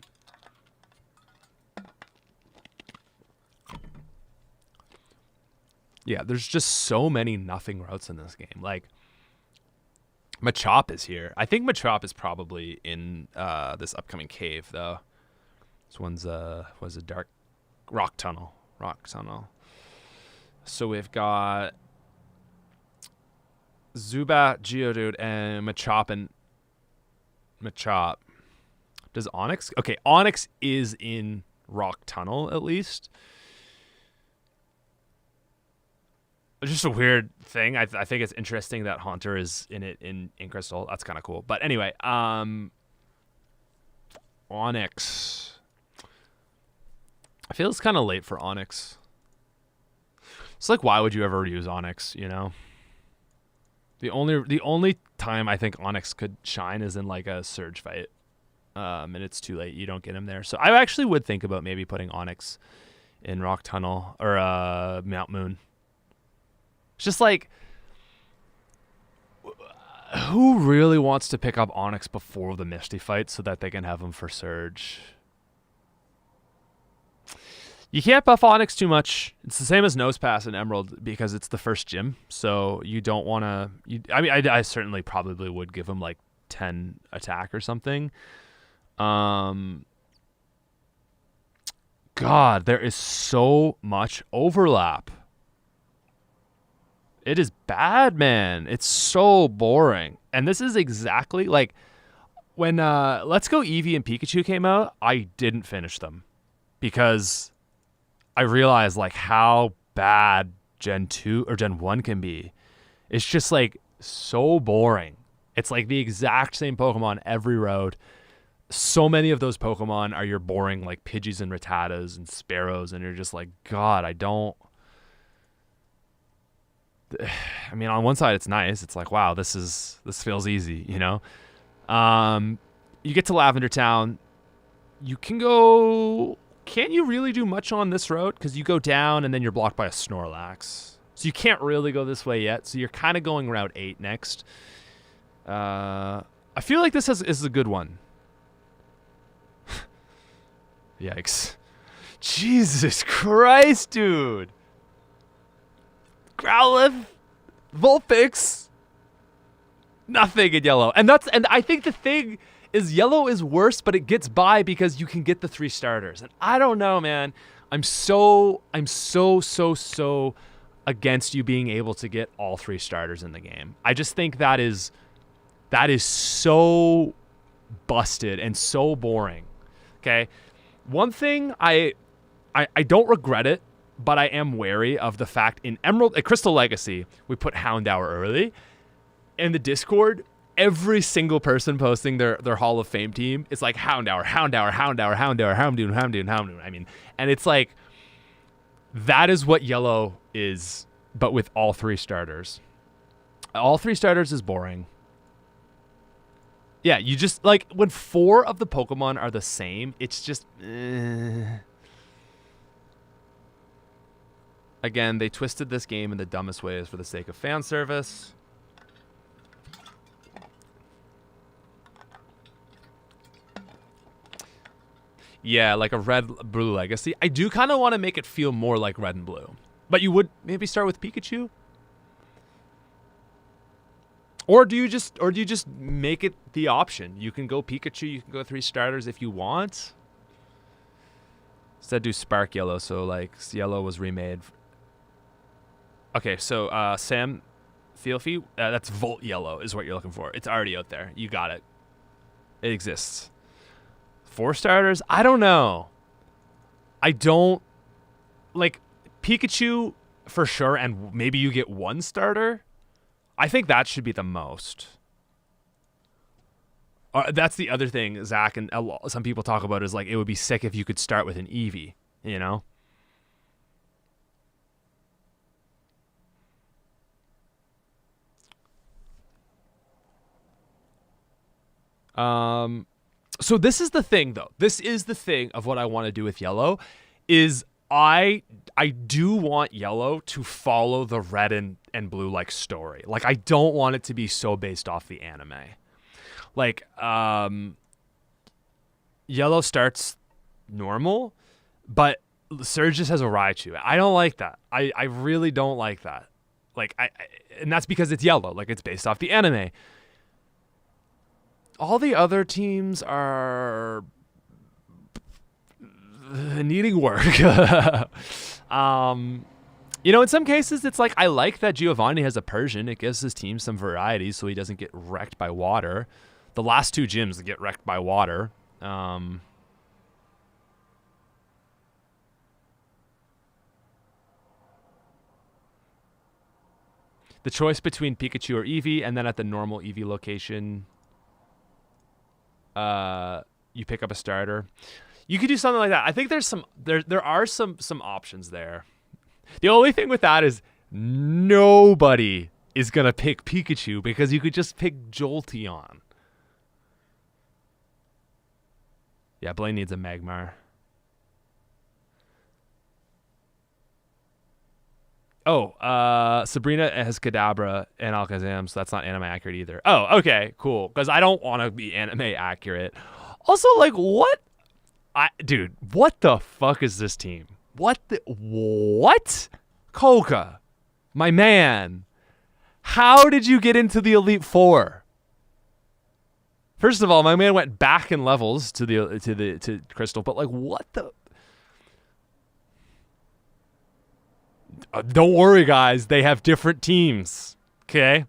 Yeah, there's just so many nothing routes in this game. Like, Machop is here. I think Machop is probably in this upcoming cave, though. This one's was a dark rock tunnel. So we've got Zubat, Geodude, and Machop. Does Onix? Okay, Onix is in Rock Tunnel at least. just a weird thing. I think it's interesting that Haunter is in it in Crystal. That's kind of cool. But anyway, Onyx. I feel it's kind of late for Onyx. It's like, why would you ever use Onyx? You know, the only time I think Onyx could shine is in like a Surge fight, and it's too late. You don't get him there. So I actually would think about maybe putting Onyx in Rock Tunnel or Mount Moon. It's just like, who really wants to pick up Onyx before the Misty fight so that they can have him for Surge? You can't buff Onyx too much. It's the same as Nose Pass in Emerald because it's the first gym, so you don't want to. I mean, I certainly probably would give him like 10 attack or something. God, there is so much overlap. It is bad, man. It's so boring. And this is exactly like when Let's Go Eevee and Pikachu came out, I didn't finish them because I realized like how bad Gen 2 or Gen 1 can be. It's just like so boring. It's like the exact same Pokemon every road. So many of those Pokemon are your boring like Pidgeys and Rattatas and Sparrows, and you're just like, God, I mean, on one side it's nice. It's like, wow, this feels easy, you know? You get to Lavender Town. Can't you really do much on this road? Because you go down and then you're blocked by a Snorlax. So you can't really go this way yet. So you're kind of going Route 8 next. I feel like this is a good one. Yikes. Jesus Christ, dude. Growlithe, Vulpix, nothing in yellow. And I think the thing is yellow is worse, but it gets by because you can get the 3 starters. And I don't know, man. I'm so against you being able to get all 3 starters in the game. I just think that is so busted and so boring. Okay? One thing I don't regret it, but I am wary of the fact in Crystal Legacy, we put Houndour early. In the Discord, every single person posting their Hall of Fame team is like Houndour. I mean, and it's like, that is what yellow is, but with all 3 starters. All 3 starters is boring. Yeah, you just, like, when 4 of the Pokemon are the same, it's just, Again, they twisted this game in the dumbest ways for the sake of fan service. Yeah, like a red blue legacy. I do kind of want to make it feel more like red and blue. But you would maybe start with Pikachu? Or do you just make it the option? You can go Pikachu, you can go 3 starters if you want. Instead do Spark Yellow, so like yellow was remade. Okay, so Sam Thielfie, that's Volt Yellow is what you're looking for. It's already out there. You got it. It exists. 4 starters? I don't know. I don't... Like, Pikachu for sure, and maybe you get 1 starter. I think that should be the most. That's the other thing Zach and some people talk about is like, it would be sick if you could start with an Eevee, you know? So this is the thing, though. This is the thing of what I want to do with yellow is I do want yellow to follow the red and blue like story. Like, I don't want it to be so based off the anime. Like, yellow starts normal, but Surge just has a Raichu. I don't like that. I really don't like that. Like, and that's because it's yellow. Like, it's based off the anime. All the other teams are needing work. You know, in some cases, it's like, I like that Giovanni has a Persian. It gives his team some variety so he doesn't get wrecked by water. The last 2 gyms get wrecked by water. The choice between Pikachu or Eevee, and then at the normal Eevee location, you pick up a starter. You could do something like that. I think there are some options there. The only thing with that is nobody is gonna pick Pikachu because you could just pick Jolteon. Yeah, Blaine needs a Magmar. Oh, Sabrina has Kadabra and Alakazam, so that's not anime accurate either. Oh, okay, cool. Because I don't want to be anime accurate. Also, like, what? Dude, what the fuck is this team? What? Koga, my man, how did you get into the Elite Four? First of all, my man went back in levels to Crystal, but like, what the? Don't worry, guys. They have different teams. Okay.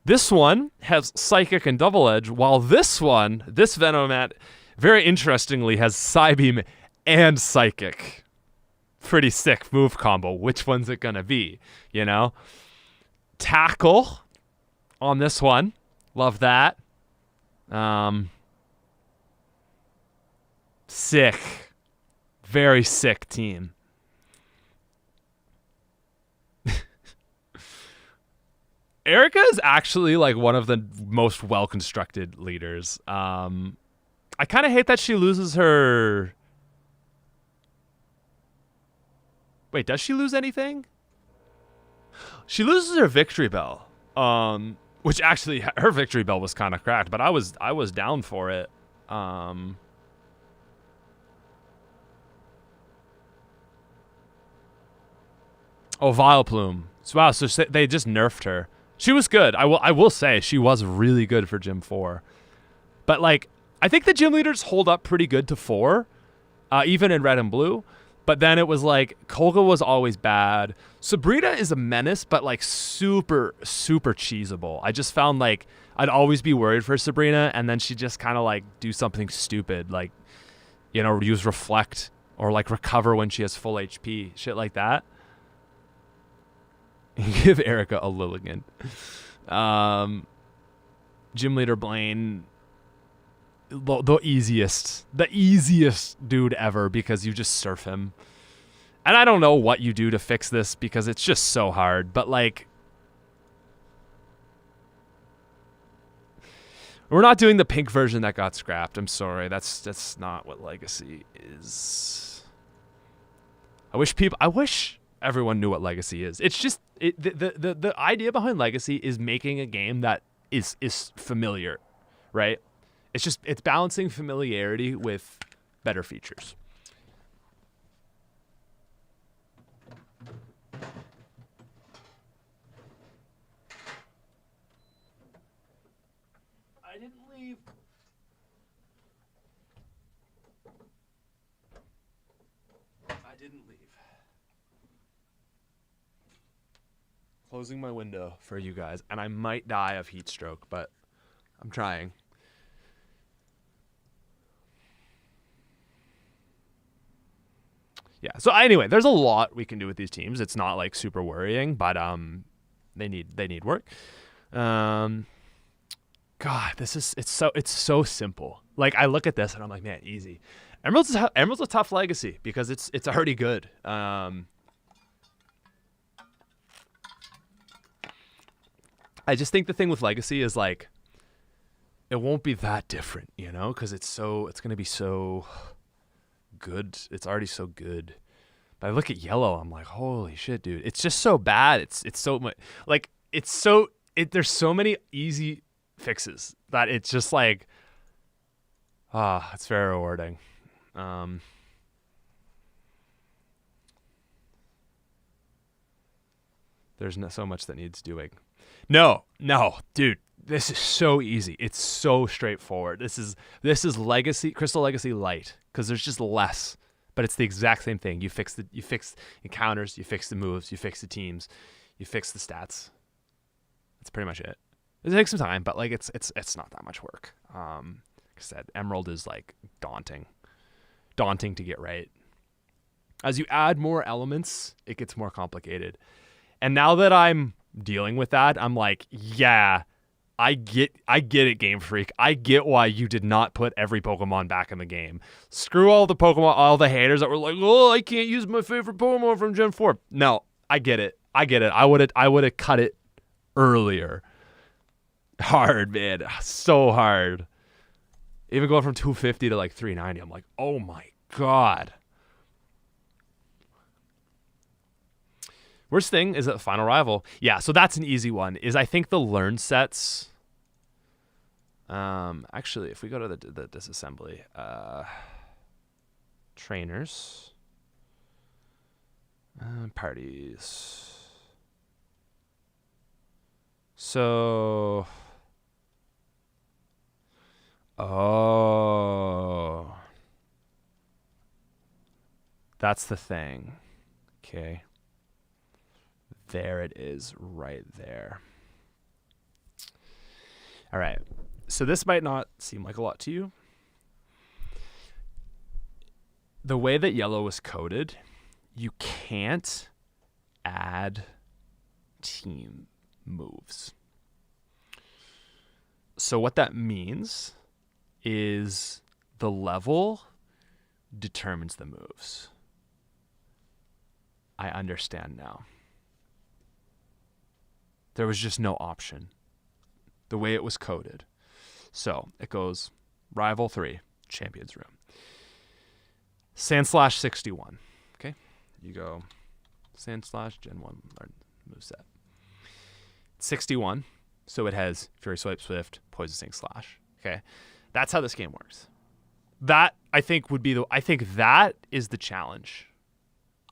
This one has Psychic and Double Edge, while this Venomat, very interestingly, has Psybeam and Psychic. Pretty sick move combo. Which one's it gonna be? You know? Tackle on this one. Love that. Sick. Very sick team. Erica is actually like one of the most well-constructed leaders. I kind of hate that she loses her... Wait, does she lose anything? She loses her Victory Bell. Which actually, her Victory Bell was kind of cracked, but I was down for it. Oh, Vileplume. So, wow, so they just nerfed her. She was good. I will say she was really good for Gym 4. But like, I think the gym leaders hold up pretty good to 4, even in Red and Blue. But then it was like, Koga was always bad. Sabrina is a menace, but like super, super cheesable. I just found like, I'd always be worried for Sabrina, and then she'd just kind of like do something stupid, like, you know, use Reflect, or like recover when she has full HP, shit like that. Give Erica a Lilligant. Gym leader Blaine, the easiest dude ever, because you just surf him. And I don't know what you do to fix this because it's just so hard, but like, we're not doing the pink version that got scrapped. I'm sorry. That's not what Legacy is. I wish everyone knew what Legacy is. It's just the idea behind Legacy is making a game that is familiar, right? It's balancing familiarity with better features. I didn't leave. Closing my window for you guys, and I might die of heat stroke, but I'm trying. Yeah, so anyway, there's a lot we can do with these teams. It's not like super worrying, but they need work. God, it's so simple. Like, I look at this and I'm like, man, easy. Emerald's a tough legacy because it's already good. I just think the thing with Legacy is like, it won't be that different, you know, because it's going to be so good. It's already so good. But I look at Yellow, I'm like, holy shit, dude. It's just so bad. It's so much, like, there's so many easy fixes that it's just like, it's very rewarding. There's so much that needs doing. No, dude, this is so easy. It's so straightforward. This is Legacy, Crystal Legacy Light, because there's just less, but it's the exact same thing. You fix encounters, you fix the moves, you fix the teams, you fix the stats. That's pretty much it. It takes some time, but like it's not that much work. Like I said, Emerald is like daunting to get right. As you add more elements, it gets more complicated. And now that I'm dealing with that, I'm like, yeah, I get it, Game Freak. I get why you did not put every Pokemon back in the game. Screw all the Pokemon, all the haters that were like, oh, I can't use my favorite Pokemon from Gen 4. No, I get it. I would have cut it earlier. Hard, man. So hard. Even going from 250 to like 390, I'm like, oh my God. Worst thing is that the final rival. Yeah, so that's an easy one. Is I think the learn sets. Actually, if we go to the disassembly, trainers, parties. So, oh, that's the thing. Okay. There it is right there. All right. So this might not seem like a lot to you. The way that yellow was coded, you can't add team moves. So what that means is the level determines the moves. I understand now. There was just no option. The way it was coded. So it goes Rival 3, Champions Room. Sandslash 61. Okay. You go Sandslash, Gen 1, learn moveset. 61. So it has Fury Swipe, Swift, Poison Sting, Slash. Okay. That's how this game works. That I think that is the challenge.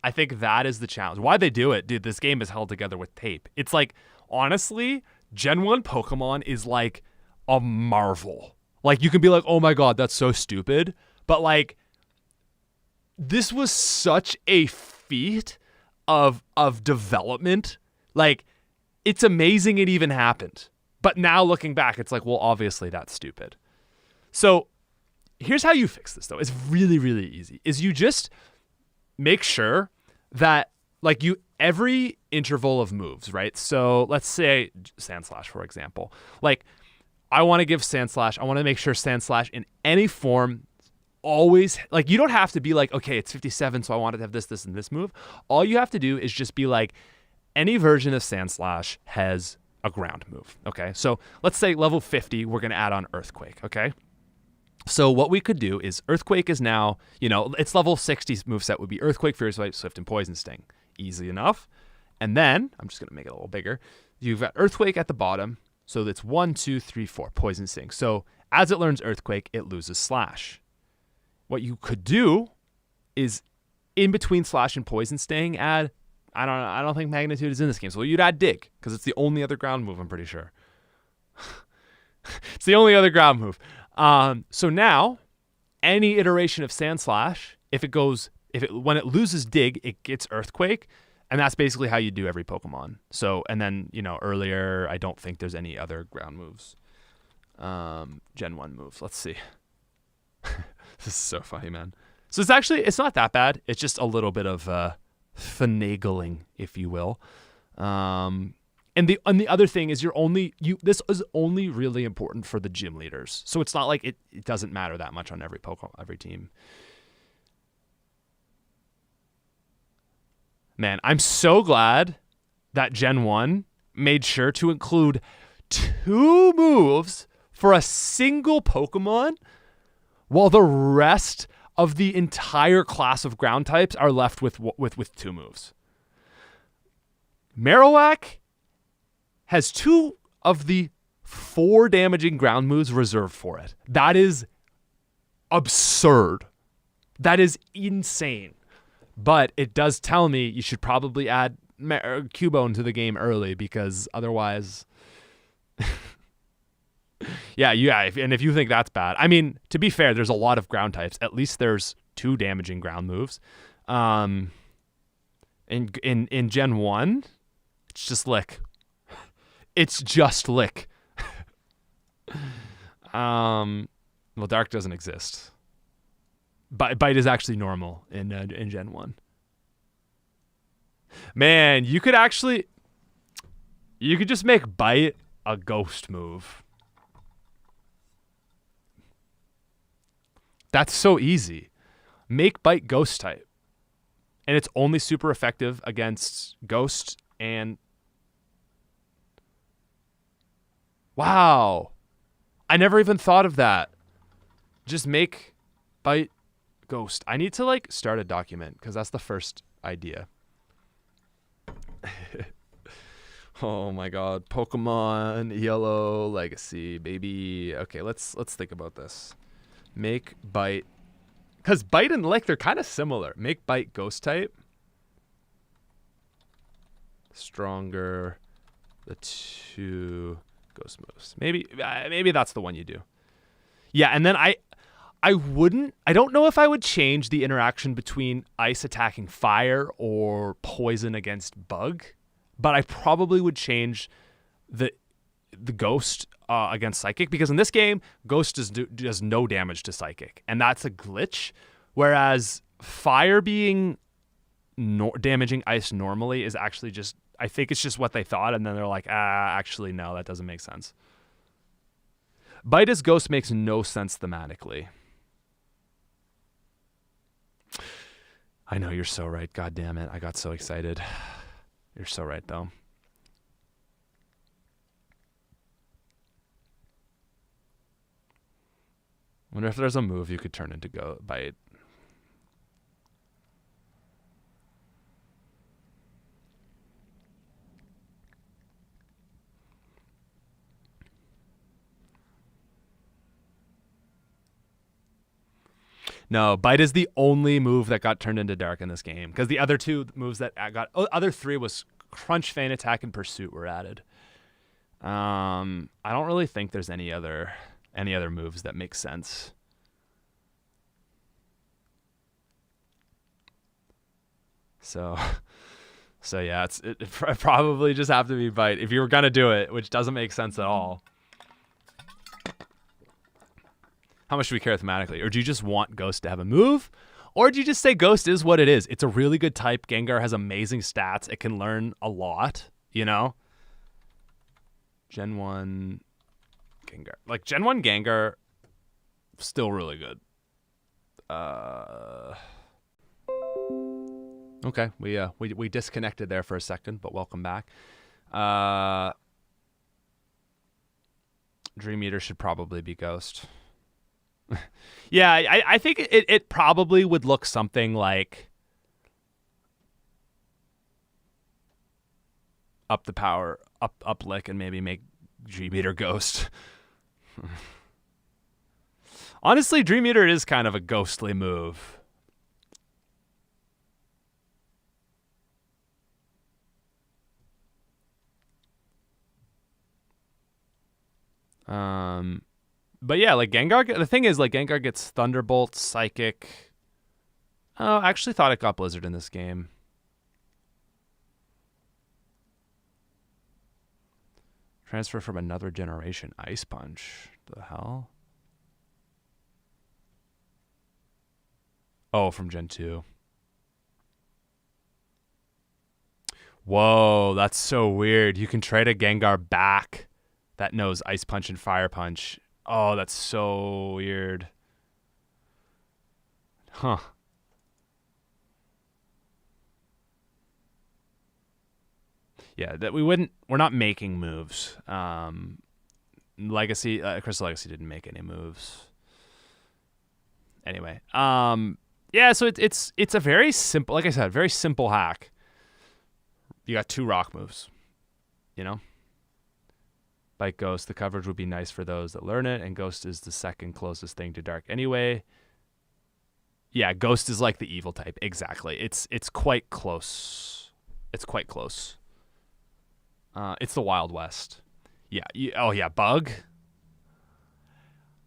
I think that is the challenge. Why they do it, dude, this game is held together with tape. It's like, honestly, Gen 1 Pokemon is like a marvel. Like, you can be like, oh my God, that's so stupid. But like, this was such a feat of development. Like, it's amazing it even happened. But now looking back, it's like, well, obviously that's stupid. So here's how you fix this, though. It's really, really easy. Is you just make sure that, like, every interval of moves, right? So let's say Sandslash, for example. Like, I want to give Sandslash, I want to make sure Sandslash in any form always, like, you don't have to be like, okay, it's 57, so I want to have this, this, and this move. All you have to do is just be like, any version of Sandslash has a ground move, okay? So let's say level 50, we're going to add on Earthquake, okay? So what we could do is Earthquake is now, its level 60 moveset would be Earthquake, Fury Swipe, Swift, and Poison Sting. Easy enough. And then, I'm just going to make it a little bigger. You've got Earthquake at the bottom. So that's 1, 2, 3, 4, Poison Sting. So as it learns Earthquake, it loses Slash. What you could do is in between Slash and Poison Sting, add, I don't think Magnitude is in this game. So you'd add Dig, because it's the only other ground move, I'm pretty sure. It's the only other ground move. So now, any iteration of Sandslash, when it loses Dig, it gets Earthquake, and that's basically how you do every Pokemon. So, and then, earlier, I don't think there's any other ground moves. Gen 1 moves. Let's see. This is so funny, man. So it's not that bad. It's just a little bit of finagling, if you will. And the other thing is this is only really important for the gym leaders. So it's not like it doesn't matter that much on every team. Man, I'm so glad that Gen 1 made sure to include 2 moves for a single Pokemon, while the rest of the entire class of ground types are left with 2 moves. Marowak has 2 of the 4 damaging ground moves reserved for it. That is absurd. That is insane. But it does tell me you should probably add Cubone to the game early, because otherwise... yeah. And if you think that's bad, I mean, to be fair, there's a lot of ground types. At least there's 2 damaging ground moves. In Gen 1, it's just Lick. It's just Lick. Well, Dark doesn't exist. Bite is actually normal in Gen 1. Man, you could actually... You could just make Bite a ghost move. That's so easy. Make Bite ghost type. And it's only super effective against ghost and... Wow. I never even thought of that. Just make Bite ghost. I need to like start a document because that's the first idea. Oh my god. Pokemon Yellow Legacy, baby. Okay, let's think about this. Make Bite, because Bite and Lick, they're kind of similar. Make Bite ghost type. Stronger. The 2 ghost moves. Maybe that's the one you do. Yeah, and then I don't know if I would change the interaction between ice attacking fire or poison against bug, but I probably would change the ghost against psychic, because in this game, ghost does no damage to psychic, and that's a glitch, whereas fire being damaging ice normally is actually just, I think it's just what they thought, and then they're like, actually no, that doesn't make sense. Bite as ghost makes no sense thematically. I know, you're so right. God damn it. I got so excited. You're so right, though. Wonder if there's a move you could turn into Bite. No, Bite is the only move that got turned into Dark in this game, because the other 2 moves that other 3 was Crunch, Feint Attack, and Pursuit were added. I don't really think there's any other moves that make sense. So yeah, it probably just have to be Bite if you were gonna do it, which doesn't make sense at all. How much do we care thematically? Or do you just want Ghost to have a move? Or do you just say Ghost is what it is? It's a really good type. Gengar has amazing stats. It can learn a lot, you know? Gen 1 Gengar. Like, Gen 1 Gengar, still really good. Okay, we disconnected there for a second, but welcome back. Dream Eater should probably be Ghost. Yeah, I think it probably would look something like up the power, up Lick, and maybe make Dream Eater Ghost. Honestly, Dream Eater is kind of a ghostly move. But yeah, like Gengar, the thing is, like, Gengar gets Thunderbolt, Psychic. Oh, I actually thought it got Blizzard in this game. Transfer from another generation. Ice Punch. The hell? Oh, from Gen 2. Whoa, that's so weird. You can trade a Gengar back that knows Ice Punch and Fire Punch. Oh, that's so weird. Huh. Yeah, that we're not making moves. Legacy, Crystal Legacy didn't make any moves. Anyway, yeah, so it's a very simple, like I said, very simple hack. You got 2 rock moves, you know? Bite Ghost, the coverage would be nice for those that learn it, and Ghost is the second closest thing to Dark anyway. Yeah, Ghost is like the evil type. Exactly. It's quite close. It's quite close. It's the Wild West. Yeah. Oh, yeah, Bug.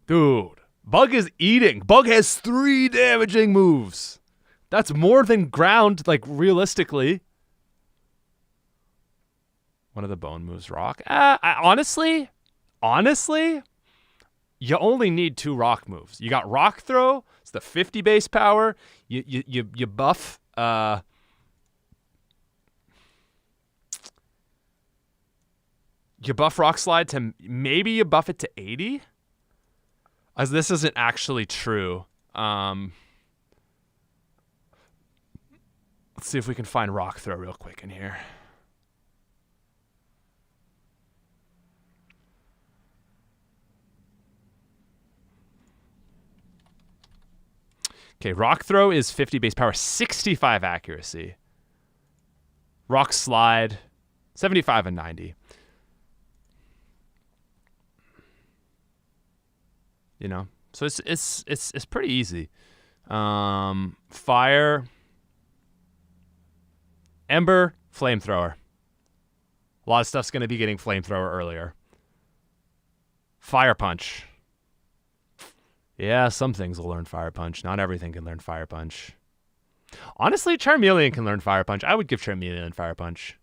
Dude, Bug is eating. Bug has 3 damaging moves. That's more than Ground, like, realistically. One of the bone moves, Rock. Honestly, you only need 2 rock moves. You got Rock Throw. It's the 50 base power. You buff. You buff Rock Slide to maybe you buff it to 80? As this isn't actually true. Let's see if we can find Rock Throw real quick in here. Okay, Rock Throw is 50 base power, 65 accuracy. Rock Slide, 75 and 90. You know, so it's pretty easy. Fire, Ember, Flamethrower. A lot of stuff's going to be getting Flamethrower earlier. Fire Punch. Yeah, some things will learn Fire Punch. Not everything can learn Fire Punch. Honestly, Charmeleon can learn Fire Punch. I would give Charmeleon Fire Punch.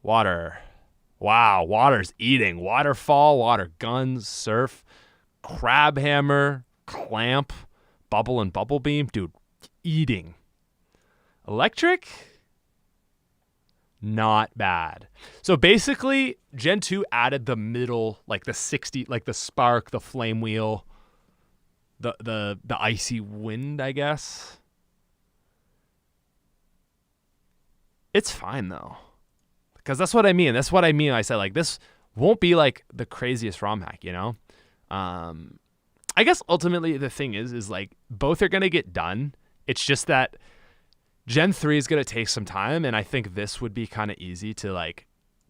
Water. Wow, water's eating. Waterfall, Water Guns, Surf, Crab Hammer, Clamp, Bubble and Bubble Beam. Dude, eating. Electric? Not bad. So basically, Gen 2 added the middle, like the 60, like the Spark, the Flame Wheel, the Icy Wind, I guess. It's fine though. Because that's what I mean. That's what I mean. I said like this won't be like the craziest Romhack, you know? I guess ultimately the thing is like both are gonna get done. It's just that Gen 3 is going to take some time, and I think this would be kind of easy to, like,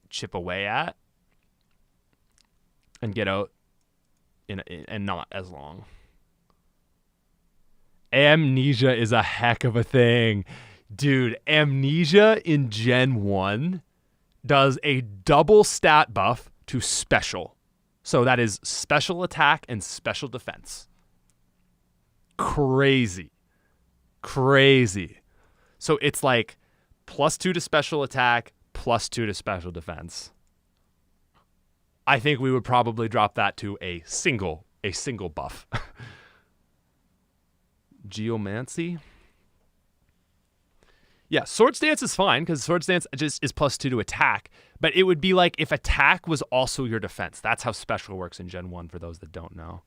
chip away at and get out and not as long. Amnesia is a heck of a thing. Dude, Amnesia in Gen 1 does a double stat buff to special. So that is special attack and special defense. Crazy. Crazy. So it's like +2 to special attack, +2 to special defense. I think we would probably drop that to a single buff. Geomancy. Yeah, Swords Dance is fine because Swords Dance just is +2 to attack, but it would be like if attack was also your defense. That's how special works in Gen 1 for those that don't know.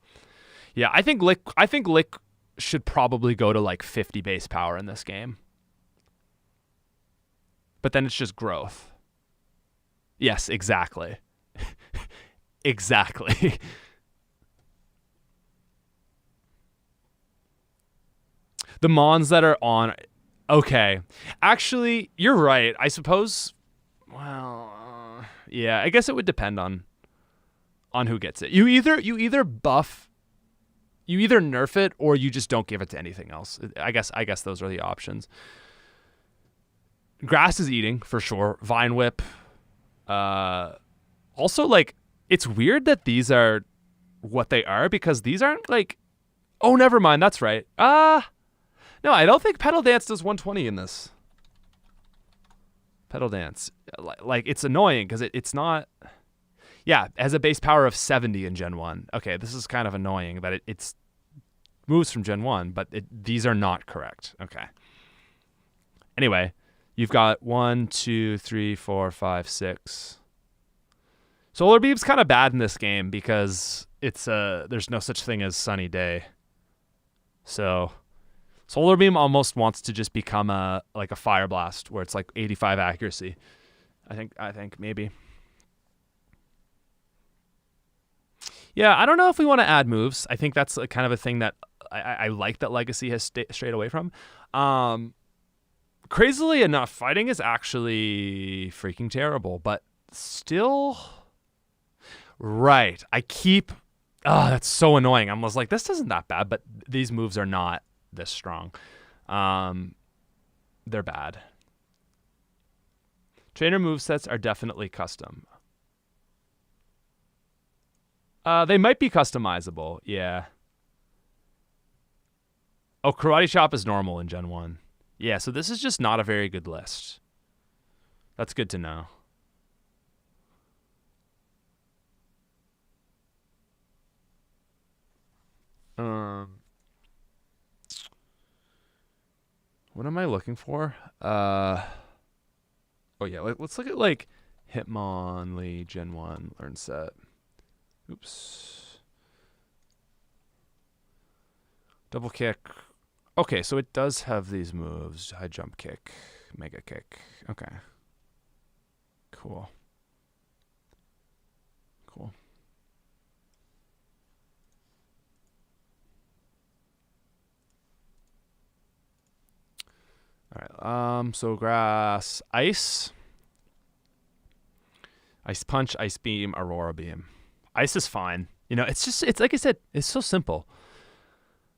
Yeah, I think Lick should probably go to like 50 base power in this game. But then it's just growth. Yes, exactly. Exactly. The Mons that are on... Okay. Actually, you're right. I suppose... Well, yeah, I guess it would depend on who gets it. You either buff... You either nerf it or you just don't give it to anything else. I guess those are the options. Grass is eating, for sure. Vine Whip. Also, like, it's weird that these are what they are because these aren't, like... Oh, never mind. That's right. No, I don't think Pedal Dance does 120 in this. Pedal Dance. Like, it's annoying because it's not... Yeah, it has a base power of 70 in Gen 1. Okay, this is kind of annoying that it's moves from Gen 1, but these are not correct. Okay. Anyway... You've got 1, 2, 3, 4, 5, 6. Solar Beam's kind of bad in this game because it's there's no such thing as sunny day. So Solar Beam almost wants to just become like a Fire Blast where it's like 85 accuracy. I think maybe. Yeah, I don't know if we want to add moves. I think that's kind of a thing that I like that Legacy has strayed away from. Crazily enough, fighting is actually freaking terrible, but still... Right. I keep... Oh, that's so annoying. I was like, this isn't that bad, but these moves are not this strong. They're bad. Trainer movesets are definitely custom. They might be customizable, yeah. Oh, Karate Chop is normal in Gen 1. Yeah, so this is just not a very good list. That's good to know. What am I looking for? Oh yeah, let's look at like Hitmonlee, Gen 1, learn set. Oops. Double kick. Okay, so it does have these moves. High jump kick, mega kick. Okay. Cool. Cool. All right. So grass, ice. Ice punch, ice beam, aurora beam. Ice is fine. You know, it's like I said, it's so simple.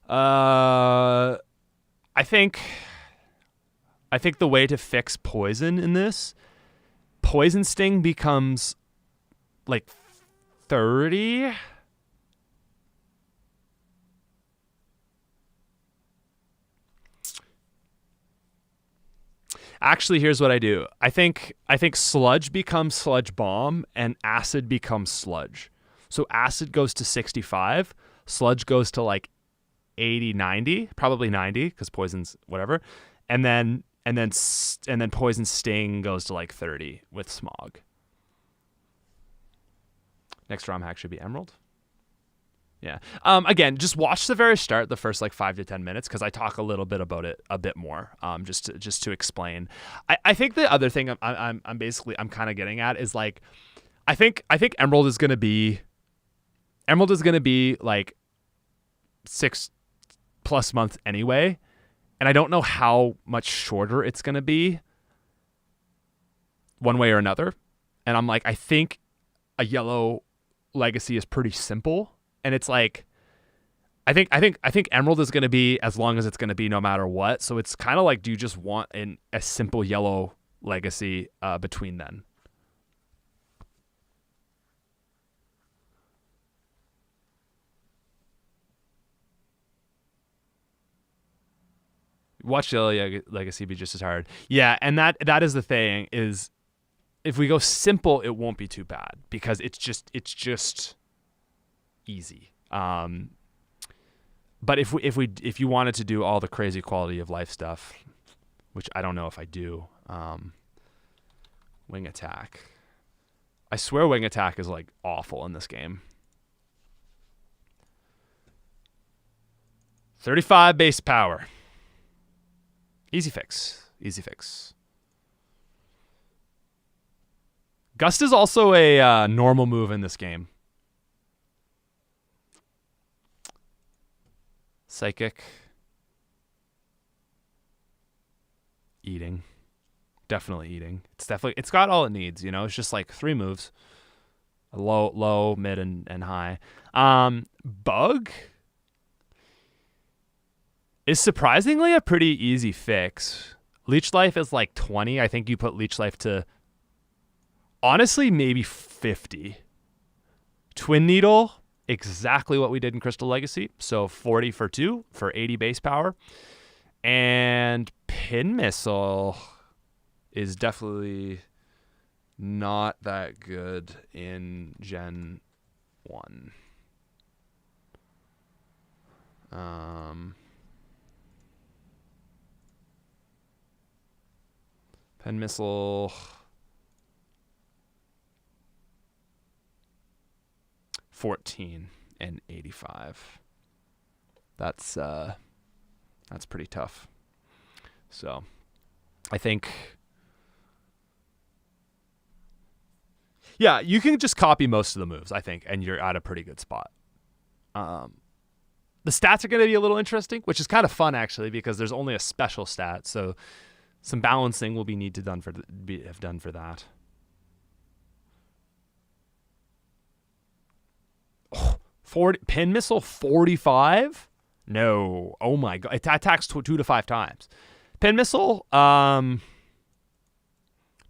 I think the way to fix poison in this, poison sting becomes like 30. Actually, here's what I do. I think sludge becomes sludge bomb and acid becomes sludge. So acid goes to 65, sludge goes to like 80, 90, probably 90 because poison's whatever. And then poison sting goes to like 30 with smog. Next Romhack should be emerald. Yeah. Again, just watch the very start, the first like 5 to 10 minutes, because I talk a little bit about it a bit more. Just to explain. I think the other thing I'm kind of getting at is like, I think emerald is gonna be like 6+ months anyway, and I don't know how much shorter it's gonna be, one way or another. And I'm like, I think a yellow legacy is pretty simple. And it's like, I think emerald is going to be as long as it's going to be no matter what. So it's kind of like, do you just want a simple yellow legacy between then? Watch yellow legacy be just as hard. Yeah, and that is the thing, is if we go simple, it won't be too bad because it's just easy. But if you wanted to do all the crazy quality of life stuff, which I don't know if I do, wing attack. I swear wing attack is like awful in this game. 35 base power. Easy fix. Easy fix. Gust is also a normal move in this game. Psychic. Eating. Definitely eating. It's got all it needs, you know? It's just like 3 moves. Low, mid, and high. Bug is surprisingly a pretty easy fix. Leech life is like 20. I think you put leech life to, honestly, maybe 50. Twin needle, exactly what we did in Crystal Legacy. So 40 for 2 for 80 base power. And pin missile is definitely not that good in Gen 1. Pen missile 14 and 85. That's pretty tough. So I think, yeah, you can just copy most of the moves, I think, and you're at a pretty good spot. The stats are going to be a little interesting, which is kind of fun actually, because there's only a special stat, so some balancing will be done for that. Oh, 40 pin missile 45? No. Oh my god. It attacks 2 to 5 times. Pin missile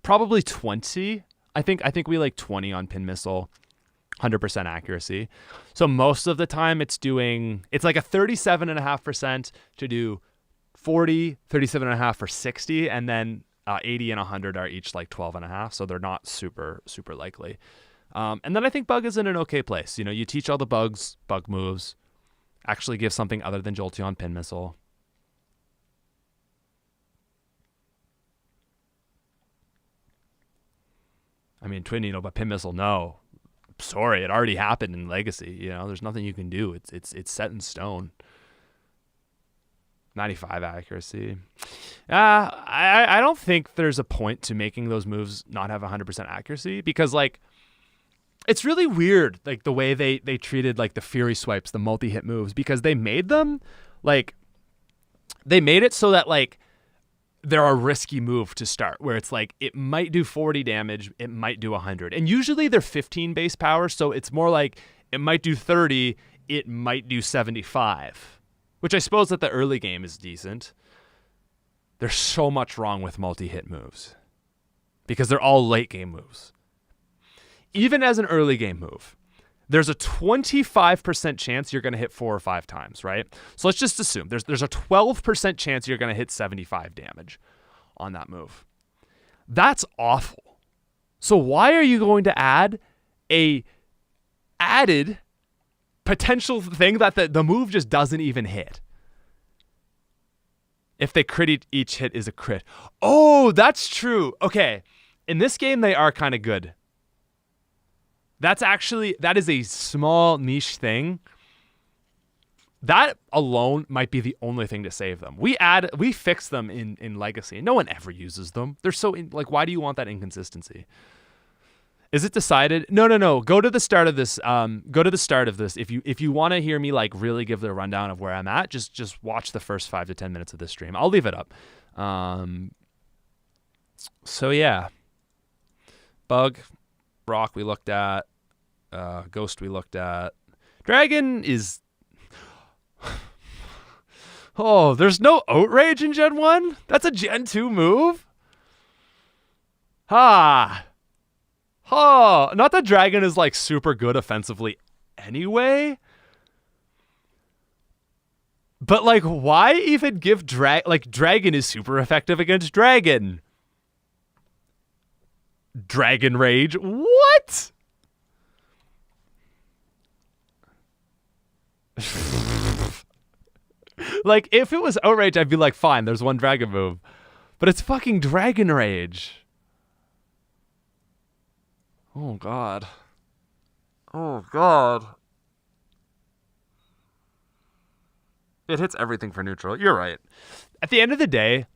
probably 20. I think we like 20 on pin missile. 100% accuracy. So most of the time it's like a 37.5% to do 40, 37.5 for 60, and then 80 and 100 are each like 12.5, so they're not super likely. And then I think bug is in an okay place. You know, you teach all the bug moves, actually give something other than Jolteon pin missile. I mean, Twin Needle, but Pin Missile, no. Sorry, it already happened in Legacy. You know, there's nothing you can do. It's set in stone. 95 accuracy. I don't think there's a point to making those moves not have 100% accuracy, because like it's really weird, like the way they treated like the Fury Swipes, the multi-hit moves, because they made them like they made it so that like they're a risky move to start, where it's like it might do 40 damage, it might do 100, and usually they're 15 base power, so it's more like it might do 30, it might do 75. Which I suppose that the early game is decent. There's so much wrong with multi-hit moves because they're all late game moves. Even as an early game move, there's a 25% chance you're going to hit 4 or 5 times, right? So let's just assume there's a 12% chance you're going to hit 75 damage on that move. That's awful. So why are you going to add a added potential thing that the move just doesn't even hit? If they crit, each hit is a crit. Oh, that's true. Okay. In this game, they are kind of good. That is a small niche thing. That alone might be the only thing to save them. We fix them in Legacy. No one ever uses them. They're so like, why do you want that inconsistency? Is it decided? No. Go to the start of this. If you want to hear me like really give the rundown of where I'm at, just watch the first 5 to 10 minutes of this stream. I'll leave it up. So yeah, Bug, Rock we looked at, Ghost we looked at. Dragon is. Oh, there's no Outrage in Gen 1? That's a Gen 2 move? Ha! Oh, not that Dragon is like super good offensively anyway. But like, why even give Dragon is super effective against Dragon. Dragon Rage? What? Like, if it was Outrage, I'd be like, fine, there's one Dragon move. But it's fucking Dragon Rage. Oh, God. Oh, God. It hits everything for neutral. You're right. At the end of the day,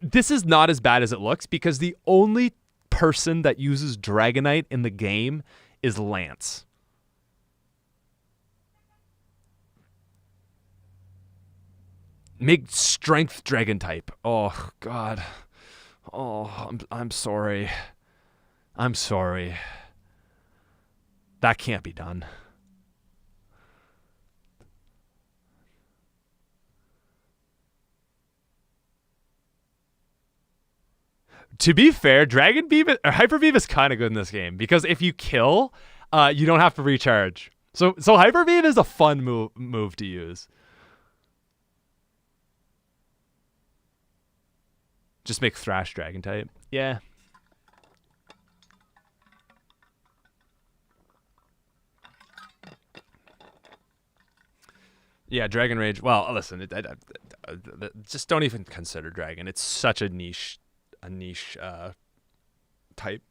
this is not as bad as it looks, because the only person that uses Dragonite in the game is Lance. Make Strength Dragon type. Oh, God. Oh, I'm sorry. I'm sorry. That can't be done. To be fair, Dragon Beam or Hyper Beam is kind of good in this game, because if you kill, you don't have to recharge. So Hyper Beam is a fun move to use. Just make Thrash Dragon type. Yeah. Yeah, Dragon Rage. Well, listen, just don't even consider Dragon. It's such a niche type.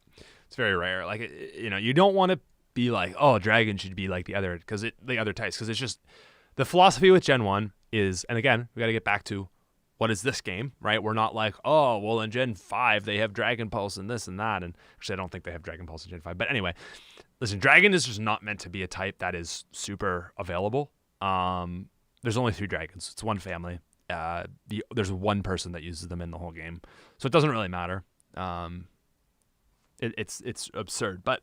It's very rare. Like, you don't want to be like, oh, Dragon should be like the other types, because it's just the philosophy with Gen 1 is, and again, we got to get back to what is this game, right? We're not like, oh, well, in Gen 5 they have Dragon Pulse and this and that, and actually I don't think they have Dragon Pulse in Gen 5. But anyway, listen, Dragon is just not meant to be a type that is super available. There's only 3 dragons. It's one family. There's one person that uses them in the whole game, so it doesn't really matter. It's absurd, but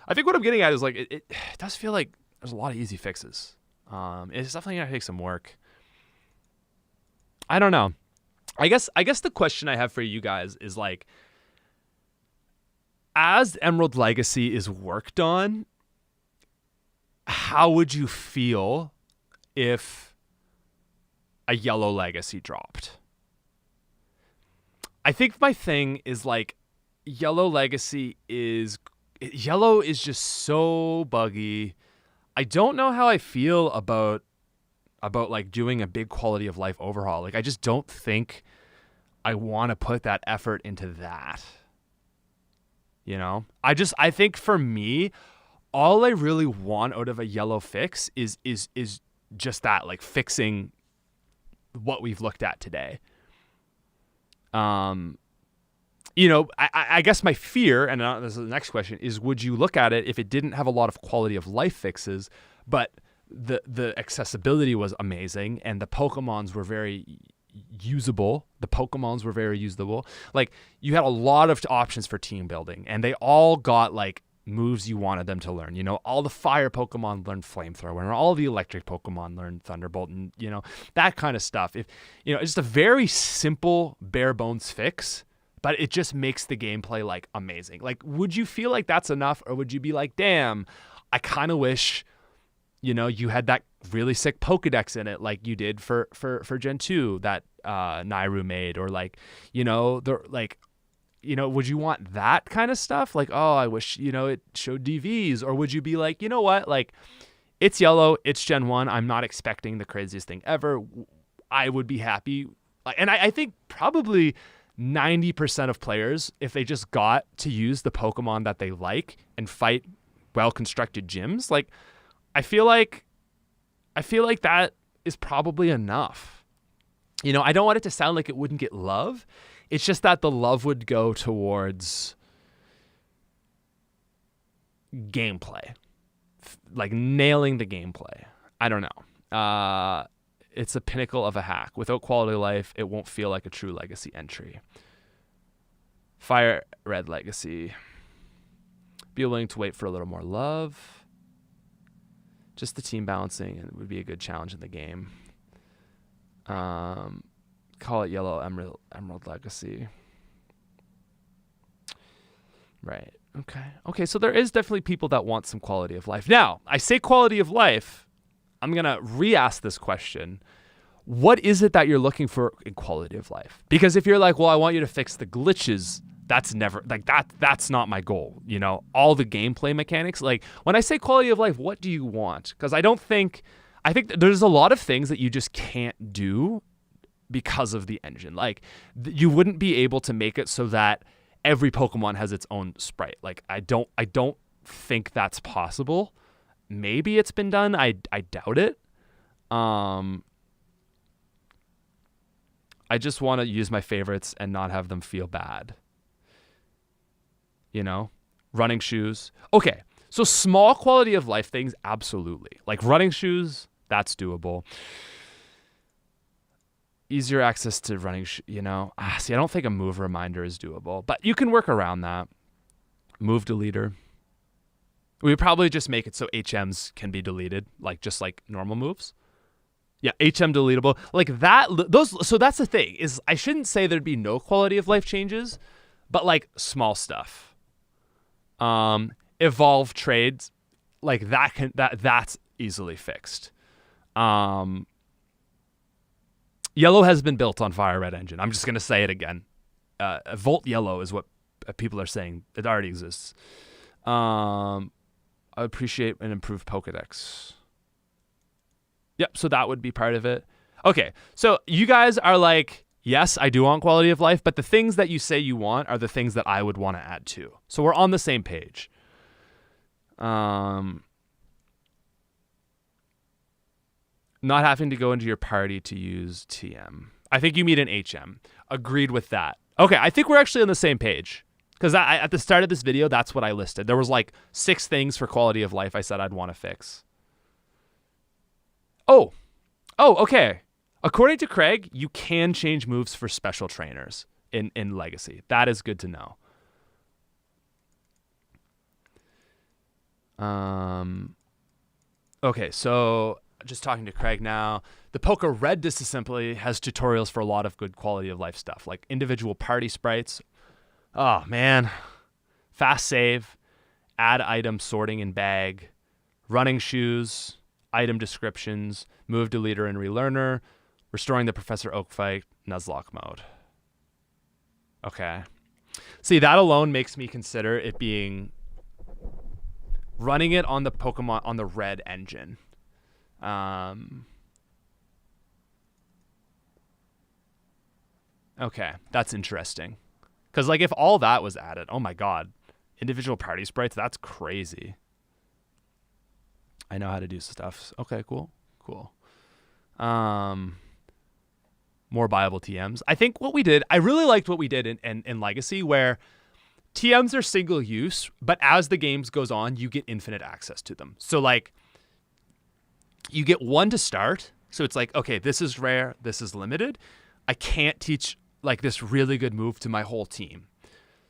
I think what I'm getting at is like it does feel like there's a lot of easy fixes. It's definitely gonna take some work. I don't know. I guess the question I have for you guys is like, as Emerald Legacy is worked on, how would you feel if a Yellow Legacy dropped? I think my thing is like, Yellow is just so buggy. I don't know how I feel about like doing a big quality of life overhaul. Like, I just don't think I want to put that effort into that. You know, I think for me, all I really want out of a yellow fix is just that, like fixing what we've looked at today. You know, I guess my fear, and this is the next question, is would you look at it if it didn't have a lot of quality of life fixes, but the accessibility was amazing and the Pokemons were very usable. The Pokemons were very usable. Like, you had a lot of options for team building, and they all got like moves you wanted them to learn. You know, all the fire Pokemon learned Flamethrower, and all the electric Pokemon learned Thunderbolt, and you know, that kind of stuff. If you know, it's just a very simple, bare bones fix, but it just makes the gameplay like amazing. Like, would you feel like that's enough, or would you be like, damn, I kind of wish, you know, you had that really sick Pokedex in it, like you did for Gen 2 that Nairu made, or like, you know, would you want that kind of stuff? Like, oh, I wish, you know, it showed DVs, or would you be like, you know what, like, it's yellow, it's Gen 1, I'm not expecting the craziest thing ever. I would be happy. And I think probably 90% of players, if they just got to use the Pokemon that they like and fight well-constructed gyms, like, I feel like that is probably enough. You know, I don't want it to sound like it wouldn't get love. It's just that the love would go towards gameplay, like nailing the gameplay. I don't know. It's a pinnacle of a hack. Without quality of life, it won't feel like a true Legacy entry. Fire Red Legacy. Be willing to wait for a little more love. Just the team balancing, and it would be a good challenge in the game. Call it Yellow Emerald Legacy. Right. Okay. So there is definitely people that want some quality of life. Now, I say quality of life. I'm gonna re-ask this question. What is it that you're looking for in quality of life? Because if you're like, well, I want you to fix the glitches, that's never like that. That's not my goal. You know, all the gameplay mechanics. Like, when I say quality of life, what do you want? Because I think there's a lot of things that you just can't do because of the engine. Like, you wouldn't be able to make it so that every Pokemon has its own sprite. Like, I don't think that's possible. Maybe it's been done. I doubt it. I just want to use my favorites and not have them feel bad. You know, running shoes. Okay, so small quality of life things, absolutely. Like running shoes, that's doable. Easier access to running, you know. See, I don't think a move reminder is doable, but you can work around that. Move deleter. We would probably just make it so HMs can be deleted, like just like normal moves. Yeah, HM deletable. Like that, so that's the thing, is I shouldn't say there'd be no quality of life changes, but like small stuff. Evolve trades, like that's easily fixed. Yellow has been built on Fire Red engine. I'm just gonna say it again. Volt Yellow is what people are saying. It already exists. I appreciate an improved Pokedex. Yep, so that would be part of it. Okay, so you guys are like, yes, I do want quality of life, but the things that you say you want are the things that I would want to add too. So we're on the same page. Not having to go into your party to use TM. I think you mean an HM. Agreed with that. Okay, I think we're actually on the same page. Because at the start of this video, that's what I listed. There was like 6 things for quality of life I said I'd want to fix. Oh, okay. According to Craig, you can change moves for special trainers in Legacy. That is good to know. Okay, so just talking to Craig now. The Poke Red Disassembly has tutorials for a lot of good quality of life stuff, like individual party sprites. Oh, man. Fast save, add item sorting in bag, running shoes, item descriptions, move deleter and relearner, restoring the Professor Oak fight, Nuzlocke mode. Okay. See, that alone makes me consider it being running it on the Pokemon on the red engine. Okay, that's interesting. Because like if all that was added, oh my god, Individual party sprites, that's crazy. I know how to do stuff. Okay, cool. More viable TMs. I think what we did, I really liked what we did in Legacy, where TMs are single use, but as the games goes on, you get infinite access to them. So like, you get one to start. So it's like, okay, this is rare, this is limited. I can't teach like this really good move to my whole team.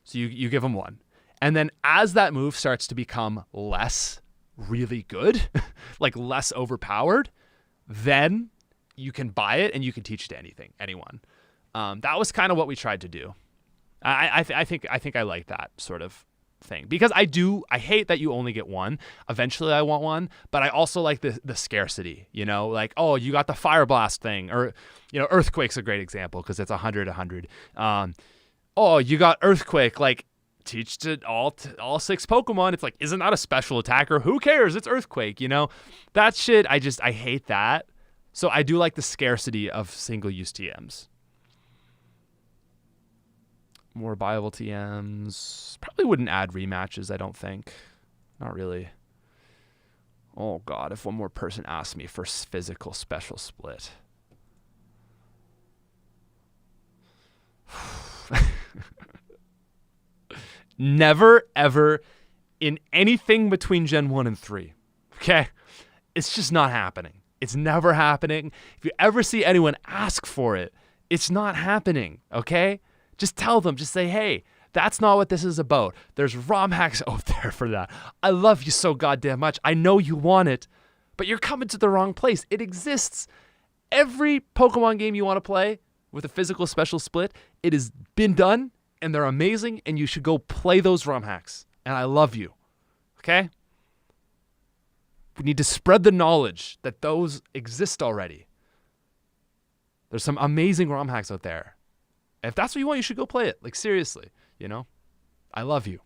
So you give them one. And then as that move starts to become less really good, like less overpowered, then you can buy it and you can teach it to anyone. That was kind of what we tried to do. I think I like that sort of thing, because I hate that you only get one. Eventually I want one, but I also like the scarcity, you know, like, oh, you got the fire blast thing, or, you know, earthquake's a great example because it's 100. Oh, you got earthquake, like, teach to all 6 Pokemon. It's like, isn't that a special attacker? Who cares? It's earthquake, you know? That shit, I hate that. So I do like the scarcity of single-use TMs. More viable TMs. Probably wouldn't add rematches, I don't think. Not really. Oh, God, if one more person asked me for physical special split. Never, ever in anything between Gen 1 and 3. Okay? It's just not happening. It's never happening. If you ever see anyone ask for it, it's not happening. Okay? Just tell them. Just say, hey, that's not what this is about. There's Romhacks out there for that. I love you so goddamn much. I know you want it, but you're coming to the wrong place. It exists. Every Pokemon game you want to play with a physical special split, it has been done. And they're amazing, and you should go play those Romhacks. And I love you. Okay? We need to spread the knowledge that those exist already. There's some amazing Romhacks out there. If that's what you want, you should go play it. Like, seriously, you know? I love you.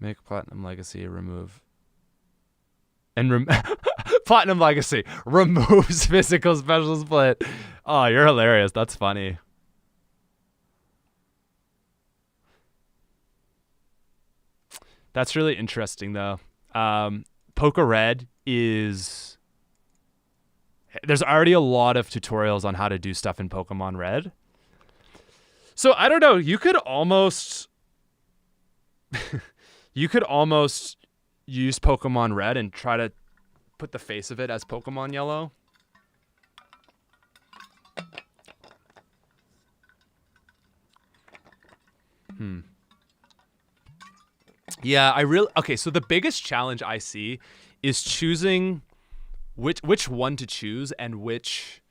Make Platinum Legacy remove. And Platinum Legacy removes physical special split. Oh, you're hilarious. That's funny. That's really interesting, though. Poké Red is... There's already a lot of tutorials on how to do stuff in Pokemon Red. So, I don't know. You could almost... You could almost use Pokemon Red and try to put the face of it as Pokemon Yellow. Yeah, okay, so the biggest challenge I see is choosing which one to choose and which...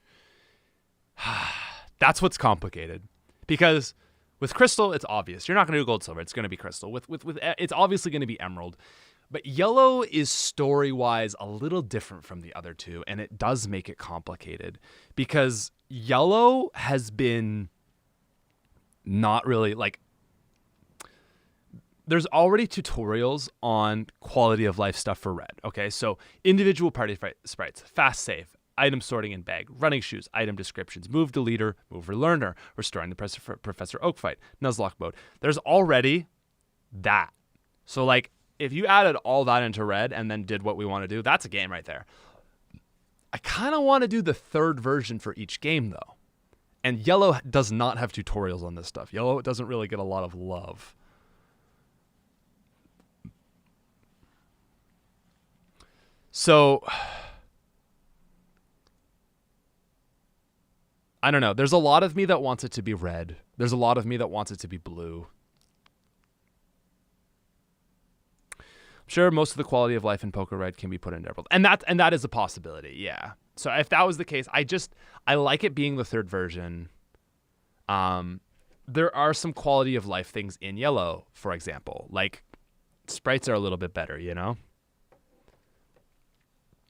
That's what's complicated. Because... with Crystal, it's obvious. You're not going to do Gold Silver. It's going to be Crystal. With it's obviously going to be Emerald. But Yellow is story-wise a little different from the other two, and it does make it complicated. Because Yellow has been not really, like... There's already tutorials on quality of life stuff for Red. Okay, so individual party sprites, fast save, item sorting in bag, running shoes, item descriptions, move deleter, move relearner, restoring the Professor Oak fight, Nuzlocke mode. There's already that. So like, if you added all that into Red and then did what we want to do, that's a game right there. I kind of want to do the third version for each game though. And Yellow does not have tutorials on this stuff. Yellow doesn't really get a lot of love. So... I don't know. There's a lot of me that wants it to be red. There's a lot of me that wants it to be blue. Sure, most of the quality of life in Poké Red can be put into Emerald. And that is a possibility, yeah. So if that was the case, I like it being the third version. There are some quality of life things in Yellow, for example. Like, sprites are a little bit better, you know?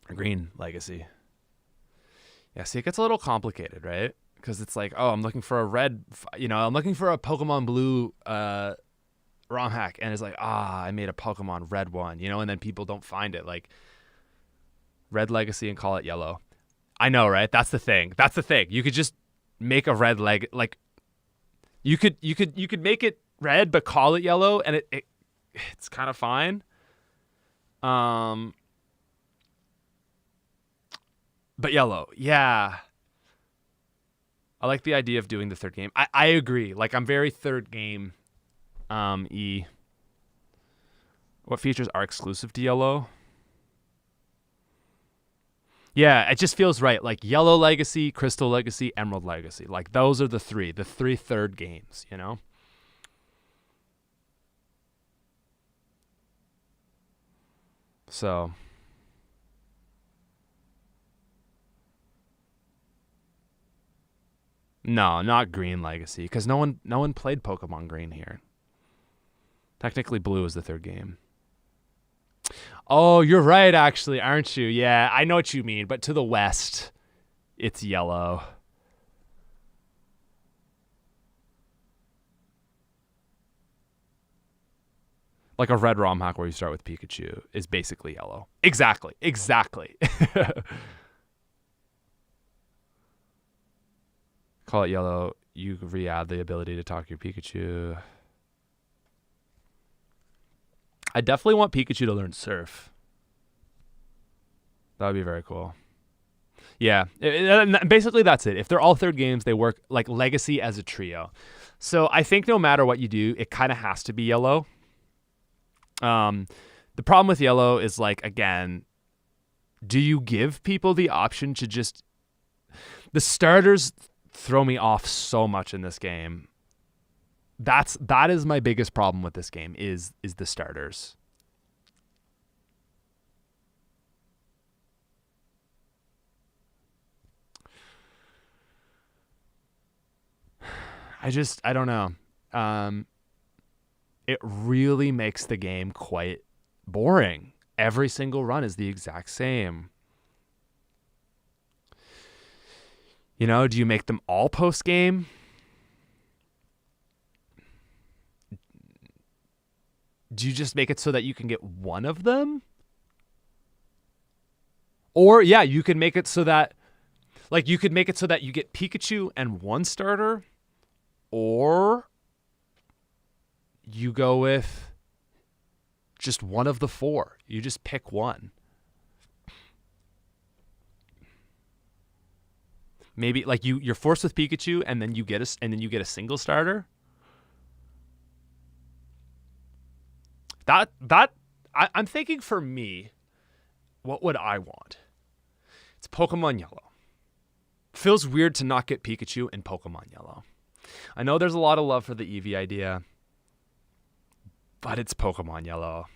Green Legacy. Yeah, see, it gets a little complicated, right? Because it's like, oh, I'm looking for a red, I'm looking for a Pokemon Blue Romhack, and it's like, I made a Pokemon Red one, and then people don't find it. Like, Red Legacy and call it Yellow. I know, right? That's the thing. You could just make a red like, you could make it red but call it Yellow, and it's kind of fine. But Yellow, yeah. I like the idea of doing the third game. I agree. Like, I'm very third game E. What features are exclusive to Yellow? Yeah, it just feels right. Like, Yellow Legacy, Crystal Legacy, Emerald Legacy. Like, those are the three third games, So... No, not Green Legacy, because no one played Pokemon Green here. Technically, Blue is the third game. Oh, you're right, actually, aren't you? Yeah, I know what you mean, but to the west, it's Yellow. Like a red Romhack where you start with Pikachu is basically Yellow. Exactly. Call it Yellow. You re-add the ability to talk your Pikachu. I definitely want Pikachu to learn Surf. That would be very cool. Yeah, basically that's it. If they're all third games, they work like Legacy as a trio. So I think no matter what you do, it kind of has to be Yellow. The problem with Yellow is, like, again, do you give people the option to just... The starters throw me off so much in this game. That is my biggest problem with this game is the starters. I don't know. It really makes the game quite boring. Every single run is the exact same. Do you make them all post-game? Do you just make it so that you can get one of them? Or, yeah, you can make it so that... Like, you could make it so that you get Pikachu and one starter. Or you go with just one of the four. You just pick one. Maybe like you're forced with Pikachu and then you get a single starter. I'm thinking for me, what would I want? It's Pokemon Yellow. Feels weird to not get Pikachu in Pokemon Yellow. I know there's a lot of love for the Eevee idea, but it's Pokemon Yellow.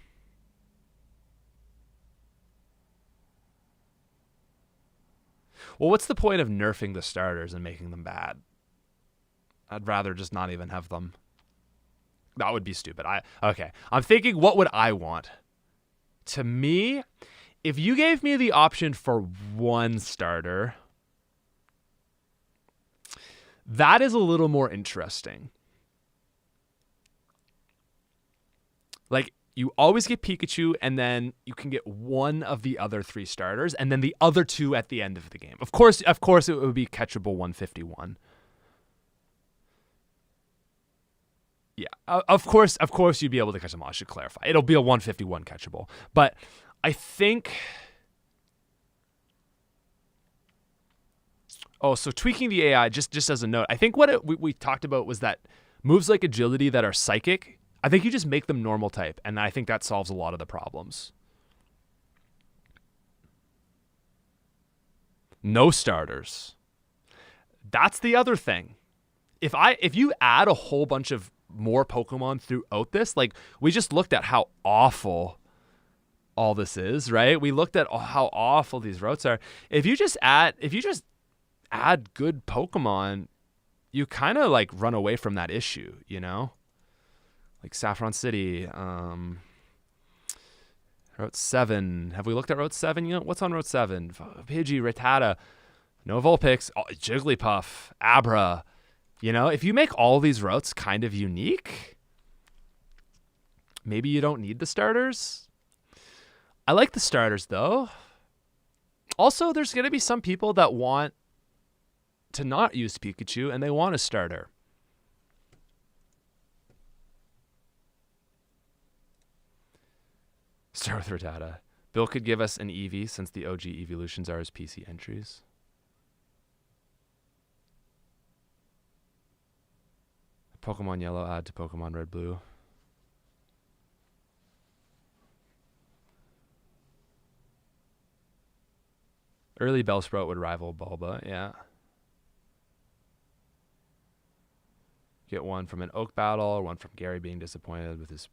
Well, what's the point of nerfing the starters and making them bad? I'd rather just not even have them. That would be stupid. I'm thinking, what would I want? To me, if you gave me the option for one starter, that is a little more interesting. Like, you always get Pikachu, and then you can get one of the other three starters, and then the other two at the end of the game. Of course, it would be catchable 151. Yeah, of course you'd be able to catch them all. I should clarify. It'll be a 151 catchable. But I think... Oh, so tweaking the AI, just as a note, I think what we talked about was that moves like Agility that are psychic, I think you just make them normal type, and I think that solves a lot of the problems. No starters. That's the other thing. If you add a whole bunch of more Pokemon throughout this, like we just looked at how awful all this is, right? We looked at how awful these routes are. If you just add good Pokemon, you kind of like run away from that issue, you know? Like Saffron City, Route 7. Have we looked at Route 7? You know, what's on Route 7? Pidgey, Rattata, no Vulpix, Jigglypuff, Abra. You know, if you make all these routes kind of unique, maybe you don't need the starters. I like the starters, though. Also, there's going to be some people that want to not use Pikachu, and they want a starter. Start with Rattata. Bill could give us an Eevee since the OG evolutions are his PC entries. Pokemon Yellow add to Pokemon Red Blue. Early Bellsprout would rival Bulba, yeah. Get one from an Oak battle, or one from Gary being disappointed with his...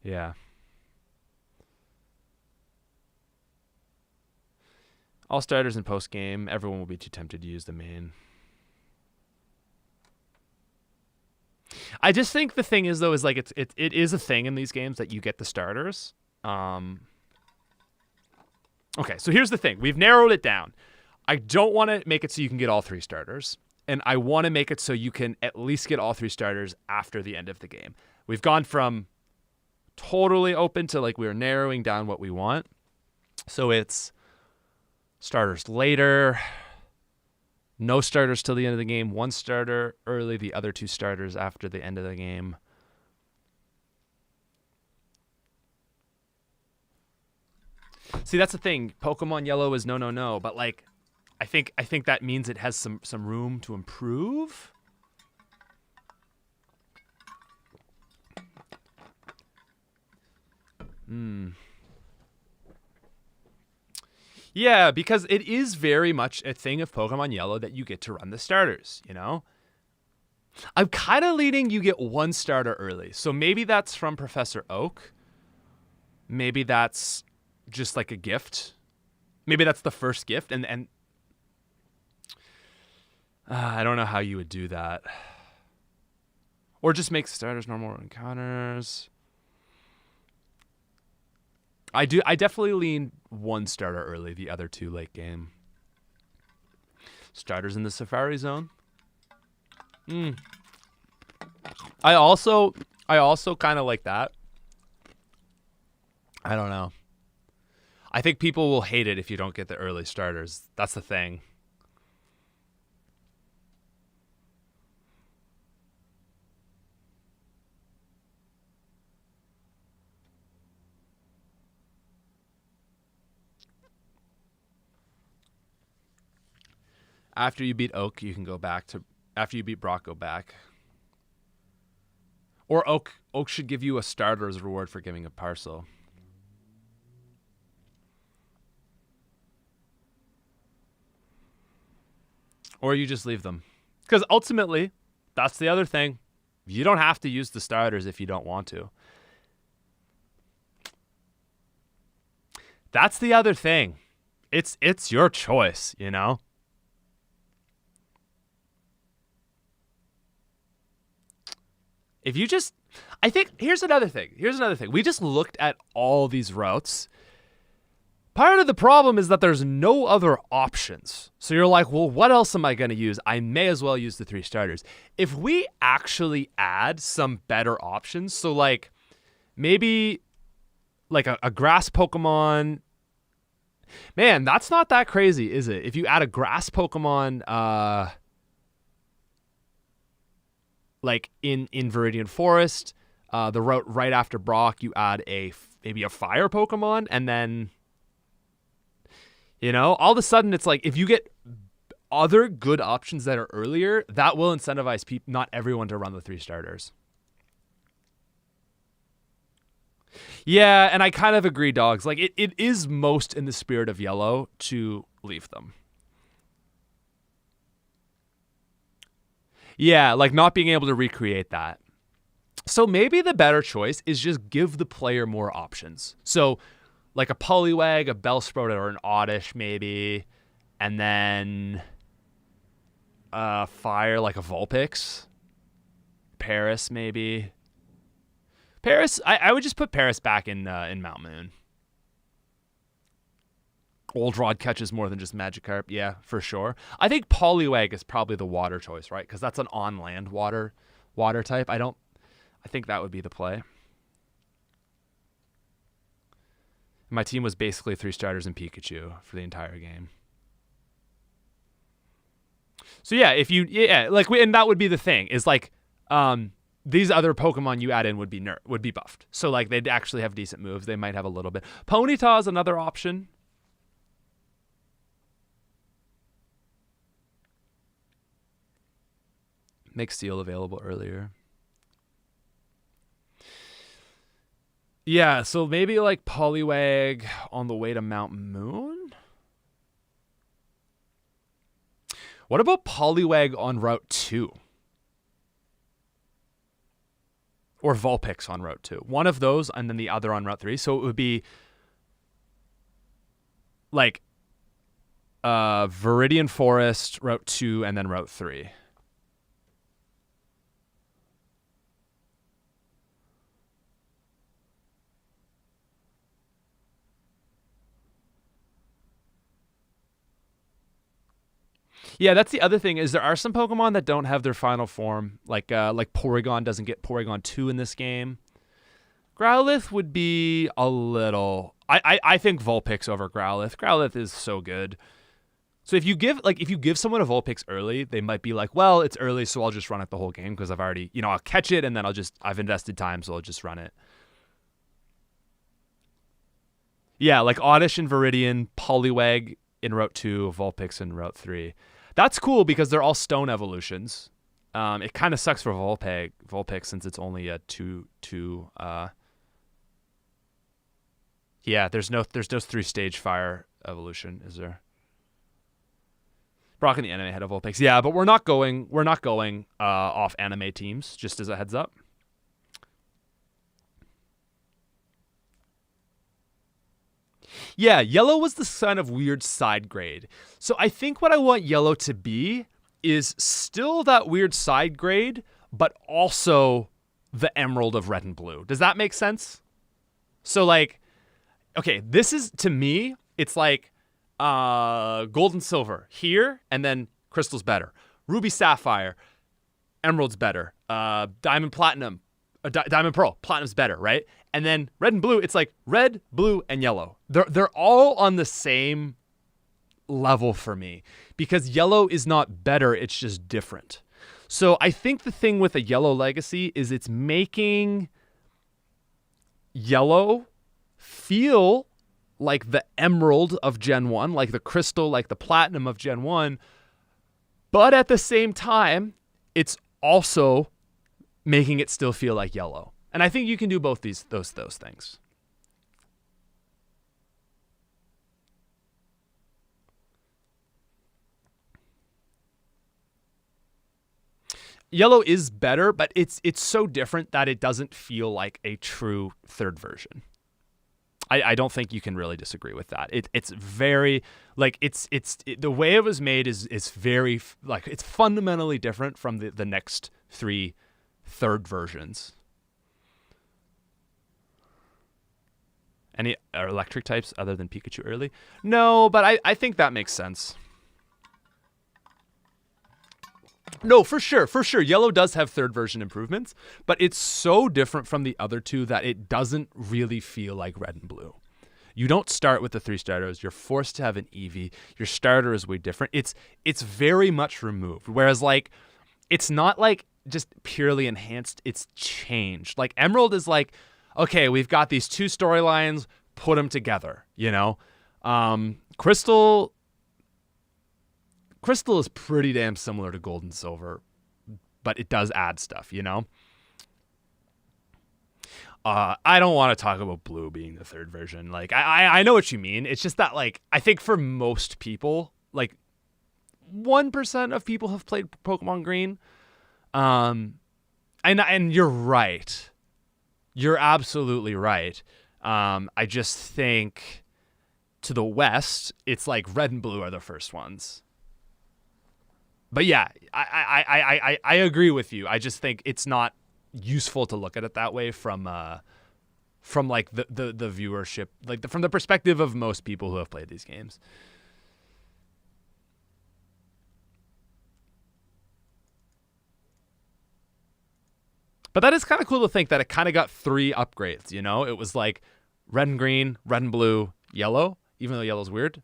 Yeah. All starters in post-game. Everyone will be too tempted to use the main. I just think the thing is, though, is like it is a thing in these games that you get the starters. Okay, so here's the thing. We've narrowed it down. I don't want to make it so you can get all 3 starters. And I want to make it so you can at least get all 3 starters after the end of the game. We've gone from totally open to like we're narrowing down what we want. So it's starters later, no starters till the end of the game, 1 starter early, the other 2 starters after the end of the game. See, that's the thing. Pokemon Yellow is no, but like I think that means it has some room to improve. Yeah, because it is very much a thing of Pokemon Yellow that you get to run the starters, you know? I'm kind of leaning you get 1 starter early. So maybe that's from Professor Oak. Maybe that's just like a gift. Maybe that's the first gift. And I don't know how you would do that. Or just make starters normal encounters. I definitely lean 1 starter early, the other 2 late game. Starters in the Safari Zone. I also kind of like that. I don't know. I think people will hate it if you don't get the early starters. That's the thing. After you beat Oak, you can go back to... After you beat Brock, go back. Or Oak should give you a starter as a reward for giving a parcel. Or you just leave them. Because ultimately, that's the other thing. You don't have to use the starters if you don't want to. That's the other thing. It's your choice, you know? If you just... I think... Here's another thing. We just looked at all these routes. Part of the problem is that there's no other options. So you're like, well, what else am I going to use? I may as well use the 3 starters. If we actually add some better options, so like maybe like a grass Pokemon... Man, that's not that crazy, is it? If you add a grass Pokemon... like in Viridian Forest, the route right after Brock, you add maybe a fire Pokemon, and then, you know, all of a sudden it's like if you get other good options that are earlier, that will incentivize not everyone to run the 3 starters. Yeah, and I kind of agree, dogs. Like it is most in the spirit of Yellow to leave them. Yeah, like not being able to recreate that. So maybe the better choice is just give the player more options. So like a Poliwag, a Bellsprout, or an Oddish maybe, and then fire like a Vulpix, Paris maybe. Paris, I would just put Paris back in Mount Moon. Old Rod catches more than just Magikarp, yeah, for sure. I think Poliwag is probably the water choice, right? Because that's an on-land water type. I think that would be the play. My team was basically 3 starters and Pikachu for the entire game. So yeah, and that would be the thing is like, these other Pokemon you add in would be buffed. So like they'd actually have decent moves. They might have a little bit. Ponyta is another option. Make Steel available earlier. Yeah, so maybe like Poliwag on the way to Mount Moon? What about Poliwag on Route 2? Or Vulpix on Route 2. One of those and then the other on Route 3. So it would be like Viridian Forest, Route 2, and then Route 3. Yeah, that's the other thing is there are some Pokemon that don't have their final form, like Porygon doesn't get Porygon 2 in this game. Growlithe would be a little. I think Vulpix over Growlithe. Growlithe is so good. So if you give someone a Vulpix early, they might be like, well, it's early, so I'll just run it the whole game because I've already, I'll catch it and then I've invested time, so I'll just run it. Yeah, like Oddish and Viridian, Poliwag in Route 2, Vulpix in Route 3. That's cool because they're all stone evolutions. It kind of sucks for Vulpix since it's only a 2. Yeah, there's no 3-stage fire evolution, is there? Brock in the anime had a Vulpix. Yeah, but we're not going off anime teams, just as a heads up. Yeah, Yellow was the son of weird side grade. So I think what I want Yellow to be is still that weird side grade, but also the Emerald of Red and Blue. Does that make sense? So like, okay, this is, to me, it's like Gold and Silver here, and then Crystal's better. Ruby Sapphire, Emerald's better. Diamond Platinum, Diamond Pearl, Platinum's better, right? And then Red and Blue, it's like Red, Blue, and Yellow. They're all on the same level for me because Yellow is not better, it's just different. So I think the thing with a Yellow Legacy is it's making Yellow feel like the Emerald of Gen 1, like the Crystal, like the Platinum of Gen 1, but at the same time, it's also making it still feel like Yellow. And I think you can do both those things. Yellow is better, but it's so different that it doesn't feel like a true third version. I don't think you can really disagree with that. It's very like the way it was made is very like it's fundamentally different from the next 3 third versions. Any electric types other than Pikachu early? No, but I think that makes sense. No, for sure. Yellow does have third version improvements, but it's so different from the other 2 that it doesn't really feel like Red and Blue. You don't start with the 3 starters. You're forced to have an Eevee. Your starter is way different. It's very much removed. Whereas like, it's not like just purely enhanced. It's changed. Like Emerald is like, okay, we've got these 2 storylines, put them together, Crystal is pretty damn similar to Gold and Silver, but it does add stuff, I don't want to talk about Blue being the third version. Like, I know what you mean. It's just that, like, I think for most people, like, 1% of people have played Pokemon Green. And you're right. You're absolutely right. I just think to the west, it's like red and blue are the first ones. But yeah, I agree with you. I just think it's not useful to look at it that way from like the viewership, like from the perspective of most people who have played these games. But that is kind of cool to think that it kind of got 3 upgrades, you know? It was like red and green, red and blue, yellow, even though yellow's weird.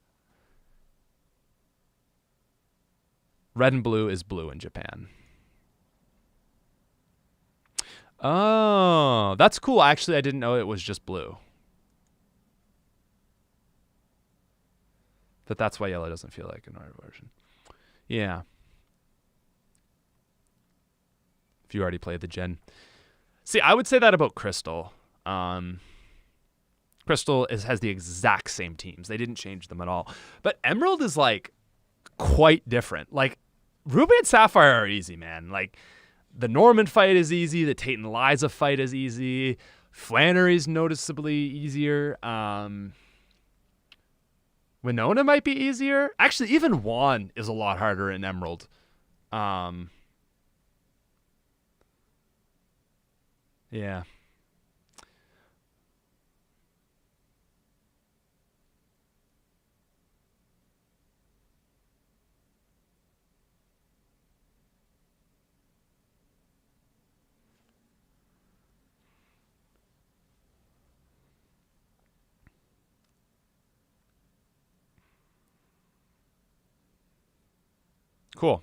Red and blue is blue in Japan. Oh, that's cool. Actually, I didn't know it was just blue. That's why yellow doesn't feel like an art version. Yeah. If you already played the gen. See, I would say that about Crystal. Crystal has the exact same teams. They didn't change them at all. But Emerald is like quite different. Like Ruby and Sapphire are easy, man. Like the Norman fight is easy. The Tate and Liza fight is easy. Flannery's noticeably easier. Winona might be easier. Actually, even Juan is a lot harder in Emerald. Yeah. Cool.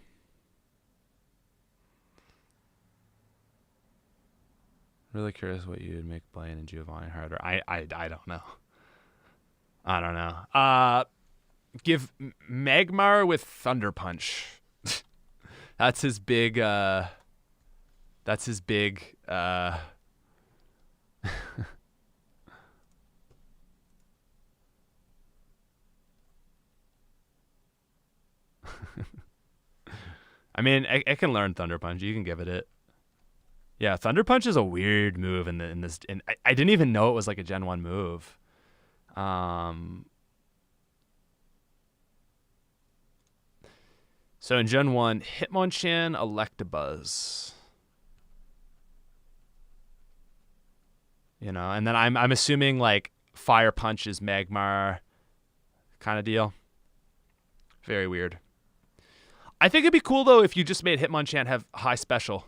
Really curious what you'd make Blaine and Giovanni harder. I don't know. I don't know. Give Magmar with Thunder Punch. That's his big. That's his big. I mean, I can learn Thunder Punch. You can give it. Yeah, Thunder Punch is a weird move in this. And I didn't even know it was like a Gen 1 move. So in Gen 1, Hitmonchan, Electabuzz. You know, and then I'm assuming like Fire Punch is Magmar kind of deal. Very weird. I think it'd be cool though if you just made Hitmonchan have high special.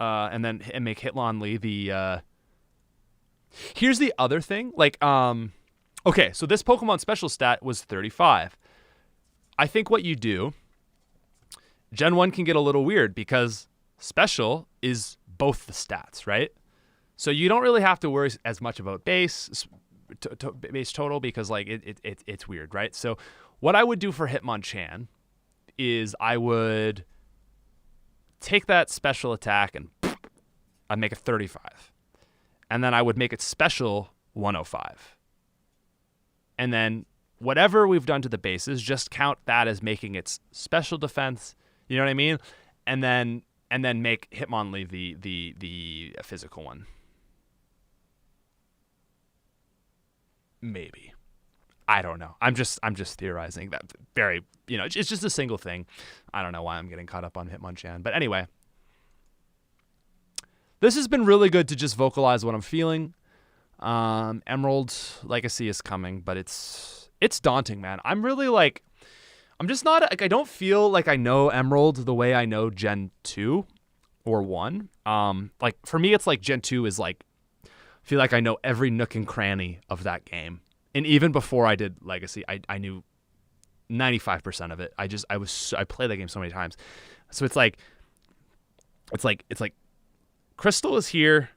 And make Hitmonlee the Here's the other thing. Like, okay, so this Pokemon special stat was 35. I think what you do, Gen 1 can get a little weird because special is both the stats, right? So you don't really have to worry as much about base total because like it's weird, right? So what I would do for Hitmonchan is I would take that special attack and I'd make it 35. And then I would make it special 105. And then whatever we've done to the bases, just count that as making its special defense. You know what I mean? And then make Hitmonlee the physical one. Maybe. I don't know. I'm just theorizing that very, it's just a single thing. I don't know why I'm getting caught up on Hitmonchan. But anyway, this has been really good to just vocalize what I'm feeling. Emerald Legacy is coming, but it's daunting, man. I'm really like, I'm just not, like, I don't feel like I know Emerald the way I know Gen 2 or 1. Like for me, it's like Gen 2 is like, I feel like I know every nook and cranny of that game. And even before I did Legacy, I knew 95% of it. I played that game so many times. So it's like Crystal is here.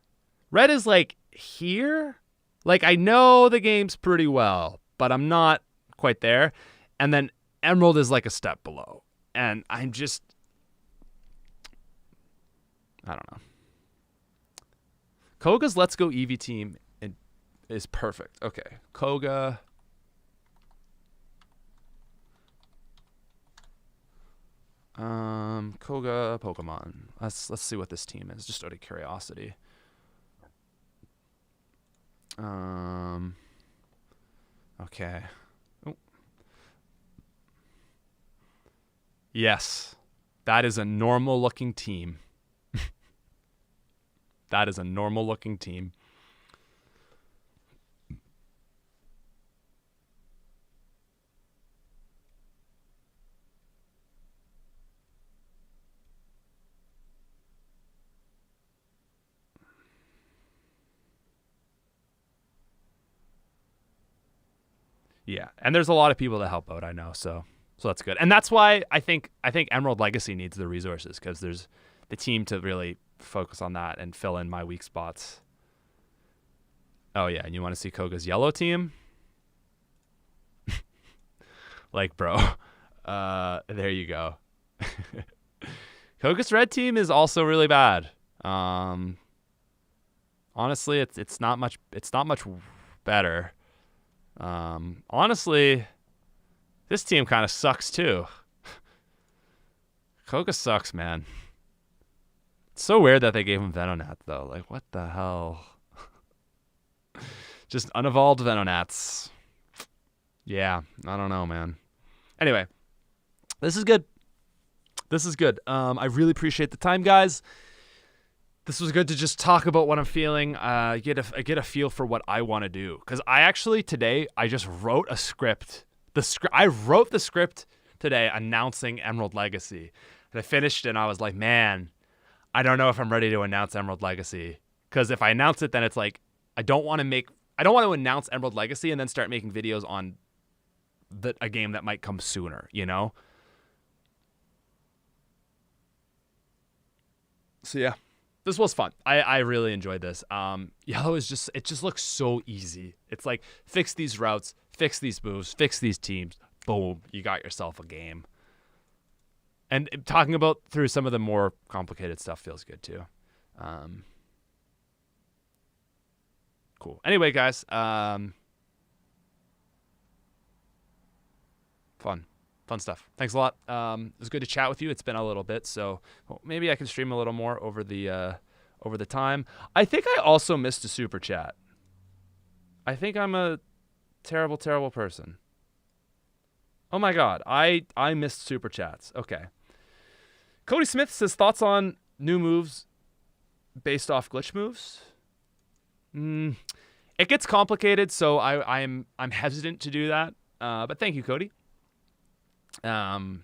Red is like here. Like I know the games pretty well, but I'm not quite there. And then Emerald is like a step below. And I'm just, I don't know. Koga's Let's Go Eevee team is perfect. Okay, Koga. Koga Pokemon. Let's see what this team is, just out of curiosity. Okay. Oh. Yes. That is a normal looking team. That is a normal looking team. Yeah, and there's a lot of people to help out, I know, so that's good. And that's why I think Emerald Legacy needs the resources, because there's the team to really focus on that and fill in my weak spots. Oh yeah, and you want to see Koga's yellow team? Like, bro, there you go. Koga's red team is also really bad. Honestly, it's not much better. Honestly, this team kind of sucks too. Koga sucks, man. It's so weird that they gave him Venonat though. Like, what the hell? Just unevolved Venonats. Yeah, I don't know, man. Anyway, this is good. This is good. I really appreciate the time, guys. This was good to just talk about what I'm feeling. Get a feel for what I want to do, because I actually today I just wrote a script. I wrote the script today announcing Emerald Legacy, and I finished and I was like, man, I don't know if I'm ready to announce Emerald Legacy, because if I announce it, then it's like I don't want to announce Emerald Legacy and then start making videos on a game that might come sooner, you know? So yeah. This was fun. I really enjoyed this. Yellow is it just looks so easy. It's like, fix these routes, fix these moves, fix these teams. Boom, you got yourself a game. And talking about through some of the more complicated stuff feels good too. Cool. Anyway, guys, fun stuff. Thanks a lot. It was good to chat with you. It's been a little bit, so maybe I can stream a little more over the time. I think I also missed a super chat. I think I'm a terrible, terrible person. Oh my god, I missed super chats. Okay. Cody Smith says thoughts on new moves based off glitch moves. It gets complicated, so I'm hesitant to do that. But thank you, Cody. Cheeseburger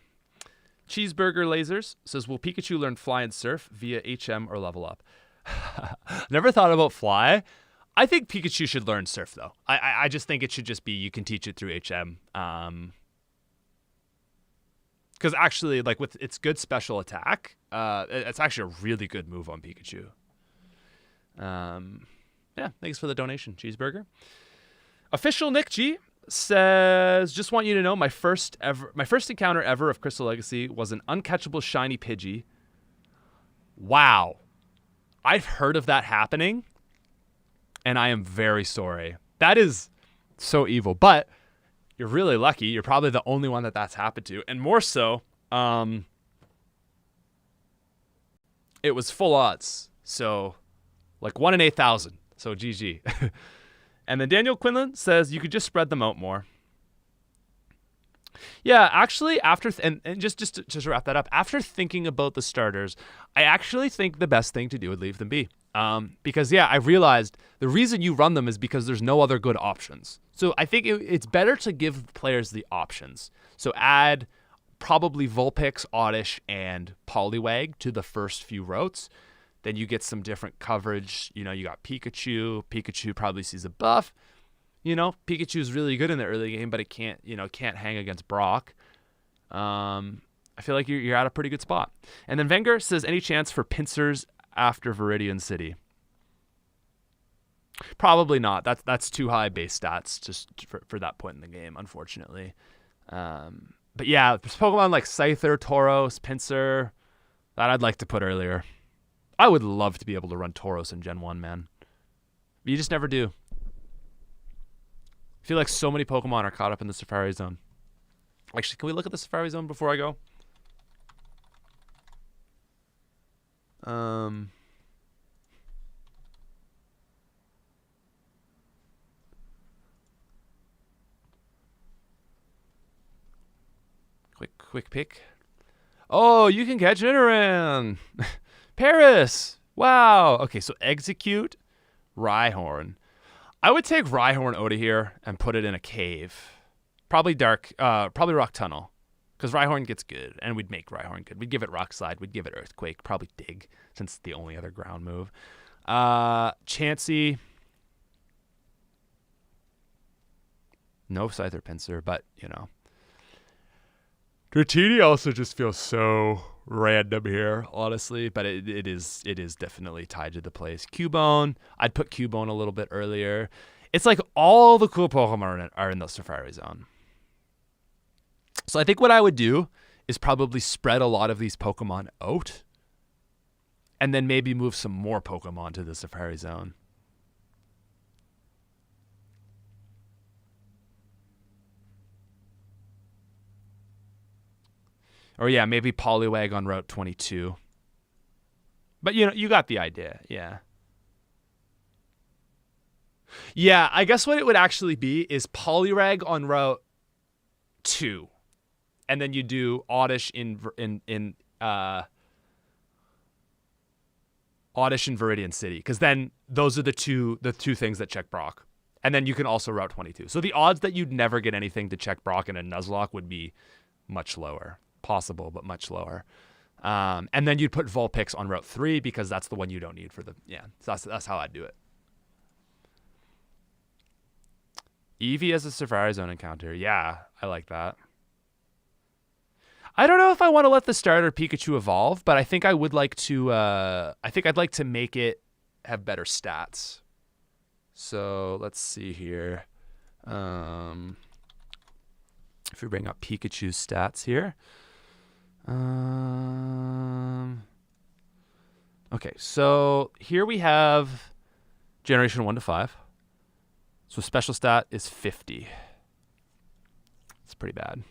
Lasers says, will Pikachu learn Fly and Surf via HM or level up? Never thought about Fly. I think Pikachu should learn Surf though. I just think it should just be, you can teach it through HM. Because actually, like, with its good special attack, it's actually a really good move on Pikachu. Yeah, thanks for the donation, Cheeseburger. Official Nick G says, just want you to know my first encounter ever of Crystal Legacy was an uncatchable shiny Pidgey. Wow. I've heard of that happening, and I am very sorry. That is so evil, but you're really lucky. You're probably the only one that's happened to, and more so, it was full odds. So, like 1 in 8,000. So GG. And then Daniel Quinlan says you could just spread them out more. Yeah, actually, after and just to wrap that up, after thinking about the starters, I actually think the best thing to do would leave them be. Because yeah, I realized the reason you run them is because there's no other good options. So I think it's better to give players the options. So add probably Vulpix, Oddish, and Poliwag to the first few routes. Then you get some different coverage. You know, you got Pikachu. Pikachu probably sees a buff. You know, Pikachu's really good in the early game, but it can't hang against Brock. I feel like you're at a pretty good spot. And then Wenger says, any chance for pincers after Viridian City? Probably not. That's too high base stats just for that point in the game, unfortunately. But yeah, there's Pokemon like Scyther, Tauros, Pinsir that I'd like to put earlier. I would love to be able to run Tauros in Gen 1, man. But you just never do. I feel like so many Pokemon are caught up in the Safari Zone. Actually, can we look at the Safari Zone before I go? Quick pick. Oh, you can catch Nidoran. Paris. Wow. Okay, so execute Rhyhorn. I would take Rhyhorn out of here and put it in a cave. Probably probably Rock Tunnel. Because Rhyhorn gets good, and we'd make Rhyhorn good. We'd give it Rock Slide. We'd give it Earthquake. Probably Dig, since it's the only other ground move. Chansey. No Scyther Pinsir, but, you know. Dratini also just feels so random here, honestly. But it is definitely tied to the place. Cubone. I'd put Cubone a little bit earlier. It's like all the cool Pokemon are in the Safari Zone. So I think what I would do is probably spread a lot of these Pokemon out and then maybe move some more Pokemon to the Safari Zone. Or yeah, maybe Poliwag on Route 22. But you know, you got the idea. Yeah. Yeah, I guess what it would actually be is Poliwag on Route 2. And then you do Oddish Oddish in Viridian City, because then those are the two things that check Brock. And then you can also Route 22. So the odds that you'd never get anything to check Brock in a Nuzlocke would be much lower. Possible, but much lower. And then you'd put Vulpix on Route 3 because that's the one you don't need for the... Yeah, so that's how I'd do it. Eevee as a Safari Zone encounter. Yeah, I like that. I don't know if I want to let the starter Pikachu evolve, but I think I would like to... I think I'd like to make it have better stats. So let's see here. If we bring up Pikachu's stats here. Okay, so here we have Generation 1 to 5. So special stat is 50. It's pretty bad.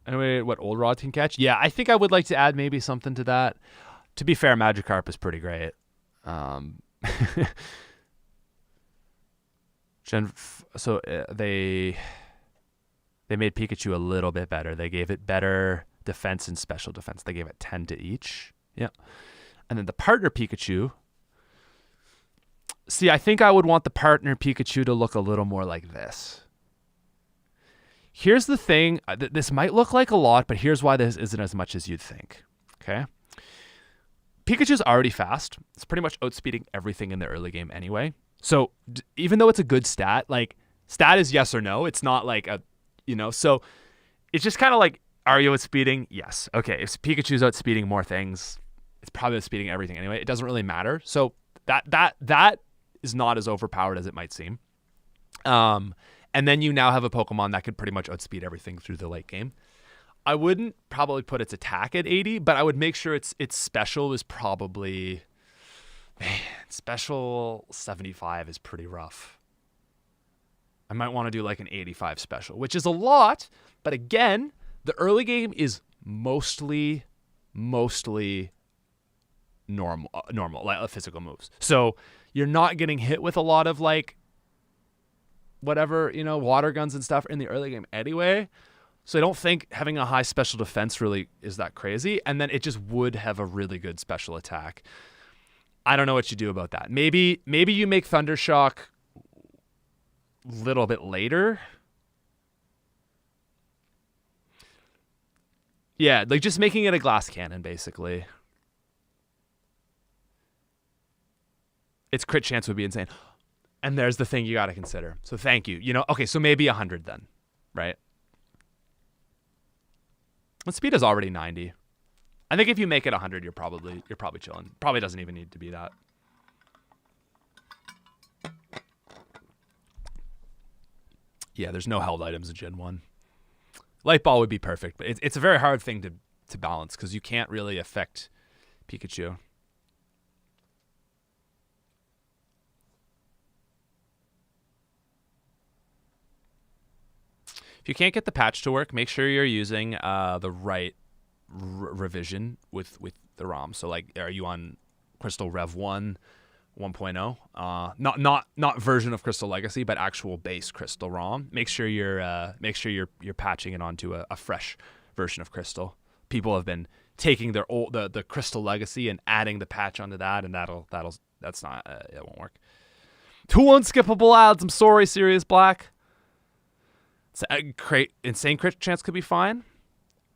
Anyway, what Old Rod can catch? Yeah, I think I would like to add maybe something to that. To be fair, Magikarp is pretty great. They made Pikachu a little bit better. They gave it better defense and special defense. They gave it 10 to each. Yeah. And then the partner Pikachu. See, I think I would want the partner Pikachu to look a little more like this. Here's the thing. This might look like a lot, but here's why this isn't as much as you'd think. Okay? Pikachu's already fast. It's pretty much outspeeding everything in the early game anyway. So even though it's a good stat, like stat is yes or no. It's not like a, you know, so it's just kind of like, are you outspeeding? Yes. Okay. If Pikachu's outspeeding more things, it's probably outspeeding everything anyway. It doesn't really matter. So that is not as overpowered as it might seem. And then you now have a Pokemon that could pretty much outspeed everything through the late game. I wouldn't probably put its attack at 80, but I would make sure its special is probably, man, special 75 is pretty rough. I might want to do like an 85 special, which is a lot, but again, the early game is mostly normal like physical moves. So you're not getting hit with a lot of like whatever, you know, water guns and stuff in the early game anyway. So I don't think having a high special defense really is that crazy. And then it just would have a really good special attack. I don't know what you do about that. Maybe you make Thundershock a little bit later. Yeah, like just making it a glass cannon, basically. Its crit chance would be insane. And there's the thing you got to consider. So thank you. You know, okay, so maybe 100 then, right? And speed is already 90. I think if you make it 100, you're probably chilling. Probably doesn't even need to be that. Yeah, there's no held items in Gen 1. Light Ball would be perfect, but it's a very hard thing to balance because you can't really affect Pikachu. If you can't get the patch to work, make sure you're using the right revision with the ROM. So like, are you on Crystal Rev 1 1.0. Not version of Crystal Legacy, but actual base Crystal ROM. Make sure you're patching it onto a fresh version of Crystal. People have been taking their old the Crystal Legacy and adding the patch onto that, and that's not it won't work. 2 unskippable ads. I'm sorry, Sirius Black. Insane crit chance could be fine.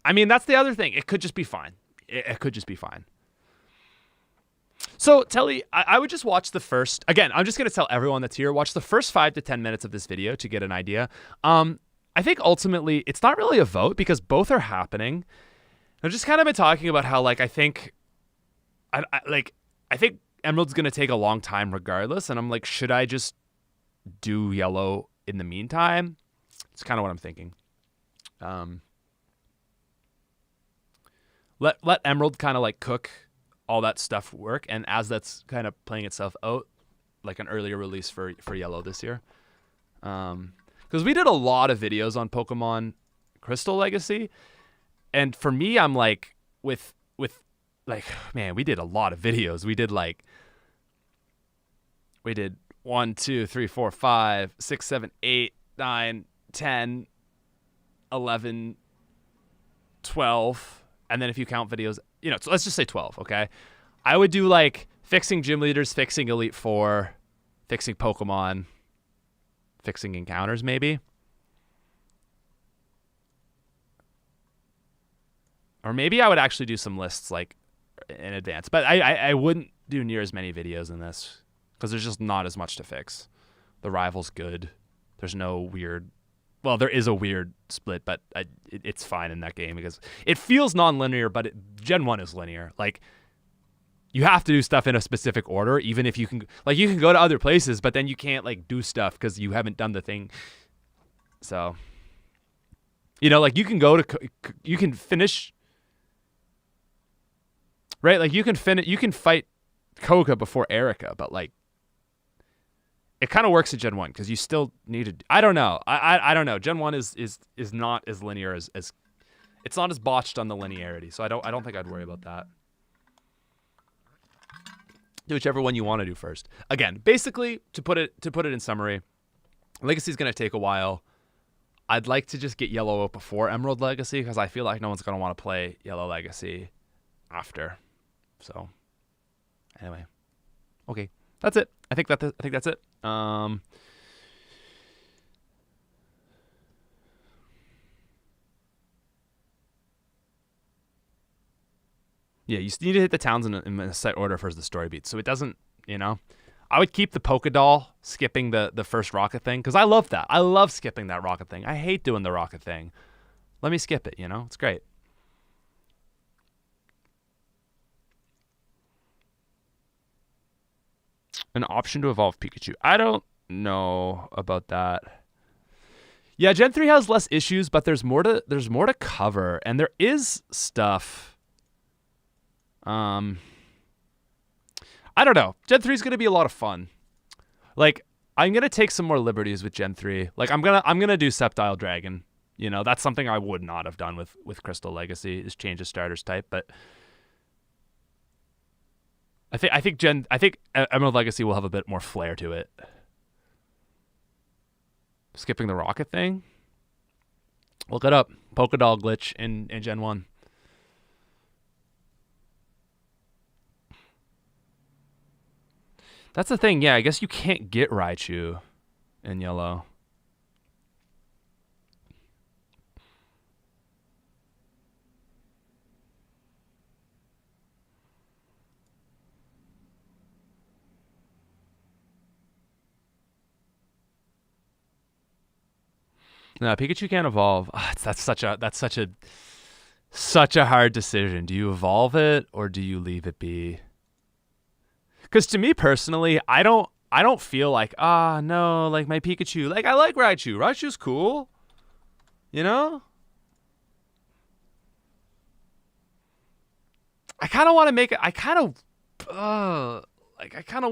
I mean, that's the other thing. It could just be fine. It could just be fine. So, Telly, I would just watch the first... Again, I'm just going to tell everyone that's here, watch the first 5 to 10 minutes of this video to get an idea. I think ultimately, it's not really a vote because both are happening. I've just kind of been talking about how, like, I think Emerald's going to take a long time regardless, and I'm like, should I just do yellow in the meantime? It's kind of what I'm thinking. Let Emerald kind of like cook all that stuff work, and as that's kind of playing itself out, like an earlier release for yellow this year. Because we did a lot of videos on Pokemon Crystal Legacy, and for me, I'm like with like, man, we did a lot of videos. We did 1, 2, 3, 4, 5, 6, 7, 8, 9, 10, 11, 12, and then if you count videos, so let's just say 12, okay? I would do like fixing gym leaders, fixing Elite Four, fixing Pokemon, fixing encounters maybe. Or maybe I would actually do some lists like in advance, but I wouldn't do near as many videos in this because there's just not as much to fix. The rival's good. There's no weird... Well, there is a weird split, but it's fine in that game because it feels non-linear, but Gen 1 is linear. Like, you have to do stuff in a specific order, even if you can... Like, you can go to other places, but then you can't, like, do stuff because you haven't done the thing. So, like, you can go to... You can finish... Right? Like, you can fight Koga before Erica, but, like, it kind of works at Gen 1 because you still need to... I don't know. I don't know. Gen 1 is not as linear as... It's not as botched on the linearity, so I don't think I'd worry about that. Do whichever one you want to do first. Again, basically, to put it in summary, Legacy's going to take a while. I'd like to just get Yellow out before Emerald Legacy because I feel like no one's going to want to play Yellow Legacy after. So, anyway. Okay. That's it. I think that's it. Yeah, you need to hit the towns in a set order for the story beats. So it doesn't, I would keep the Poké Doll skipping the first rocket thing because I love that. I love skipping that rocket thing. I hate doing the rocket thing. Let me skip it, It's great. An option to evolve Pikachu. I don't know about that. Yeah, Gen 3 has less issues, but there's more to cover, and there is stuff. I don't know. Gen 3 is going to be a lot of fun. Like, I'm going to take some more liberties with Gen 3. Like, I'm going to do Sceptile Dragon. That's something I would not have done with Crystal Legacy, is change the starter's type, but I think Emerald Legacy will have a bit more flair to it. Skipping the rocket thing? Look it up. Poké Doll glitch in Gen 1. That's the thing. Yeah, I guess you can't get Raichu in Yellow. No, Pikachu can't evolve. Oh, that's such a hard decision. Do you evolve it or do you leave it be? Because to me personally, I don't feel like, no, like my Pikachu. Like, I like Raichu. Raichu's cool. I kind of want to make it. I kind of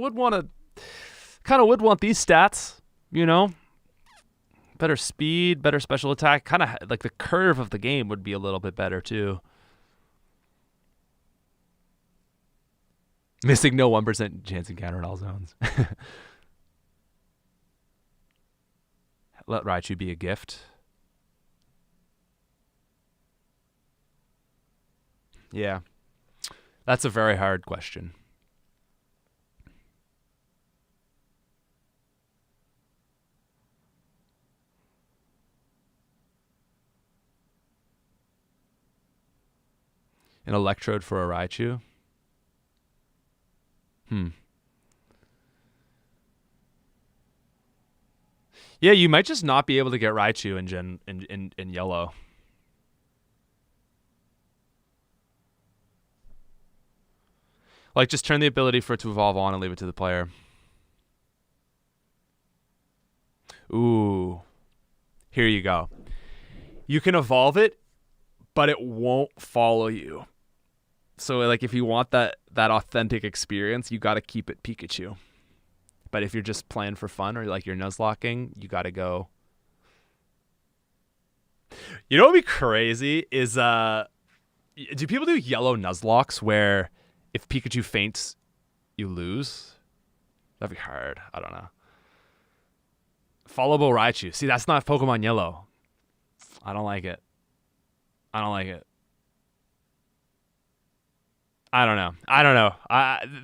would want these stats. Better speed, better special attack. Kind of like the curve of the game would be a little bit better too. Missing no 1% chance encounter in all zones. Let Raichu be a gift. Yeah. That's a very hard question. An electrode for a Raichu? Yeah, you might just not be able to get Raichu in yellow. Like, just turn the ability for it to evolve on and leave it to the player. Ooh. Here you go. You can evolve it, but it won't follow you. So, like, if you want that authentic experience, you got to keep it Pikachu. But if you're just playing for fun or, like, you're Nuzlocking, you got to go. You know what would be crazy is, do people do yellow Nuzlocks where if Pikachu faints, you lose? That'd be hard. I don't know. Followable Raichu. See, that's not Pokemon Yellow. I don't like it. I don't like it. I don't know.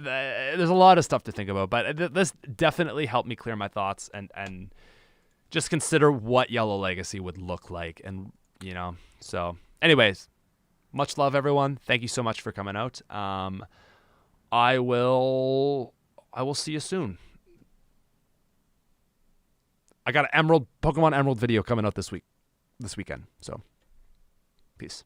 There's a lot of stuff to think about, but this definitely helped me clear my thoughts and just consider what Yellow Legacy would look like. And, you know, so anyways, much love, everyone. Thank you so much for coming out. I will see you soon. I got an Pokemon Emerald video coming out this weekend. So, peace.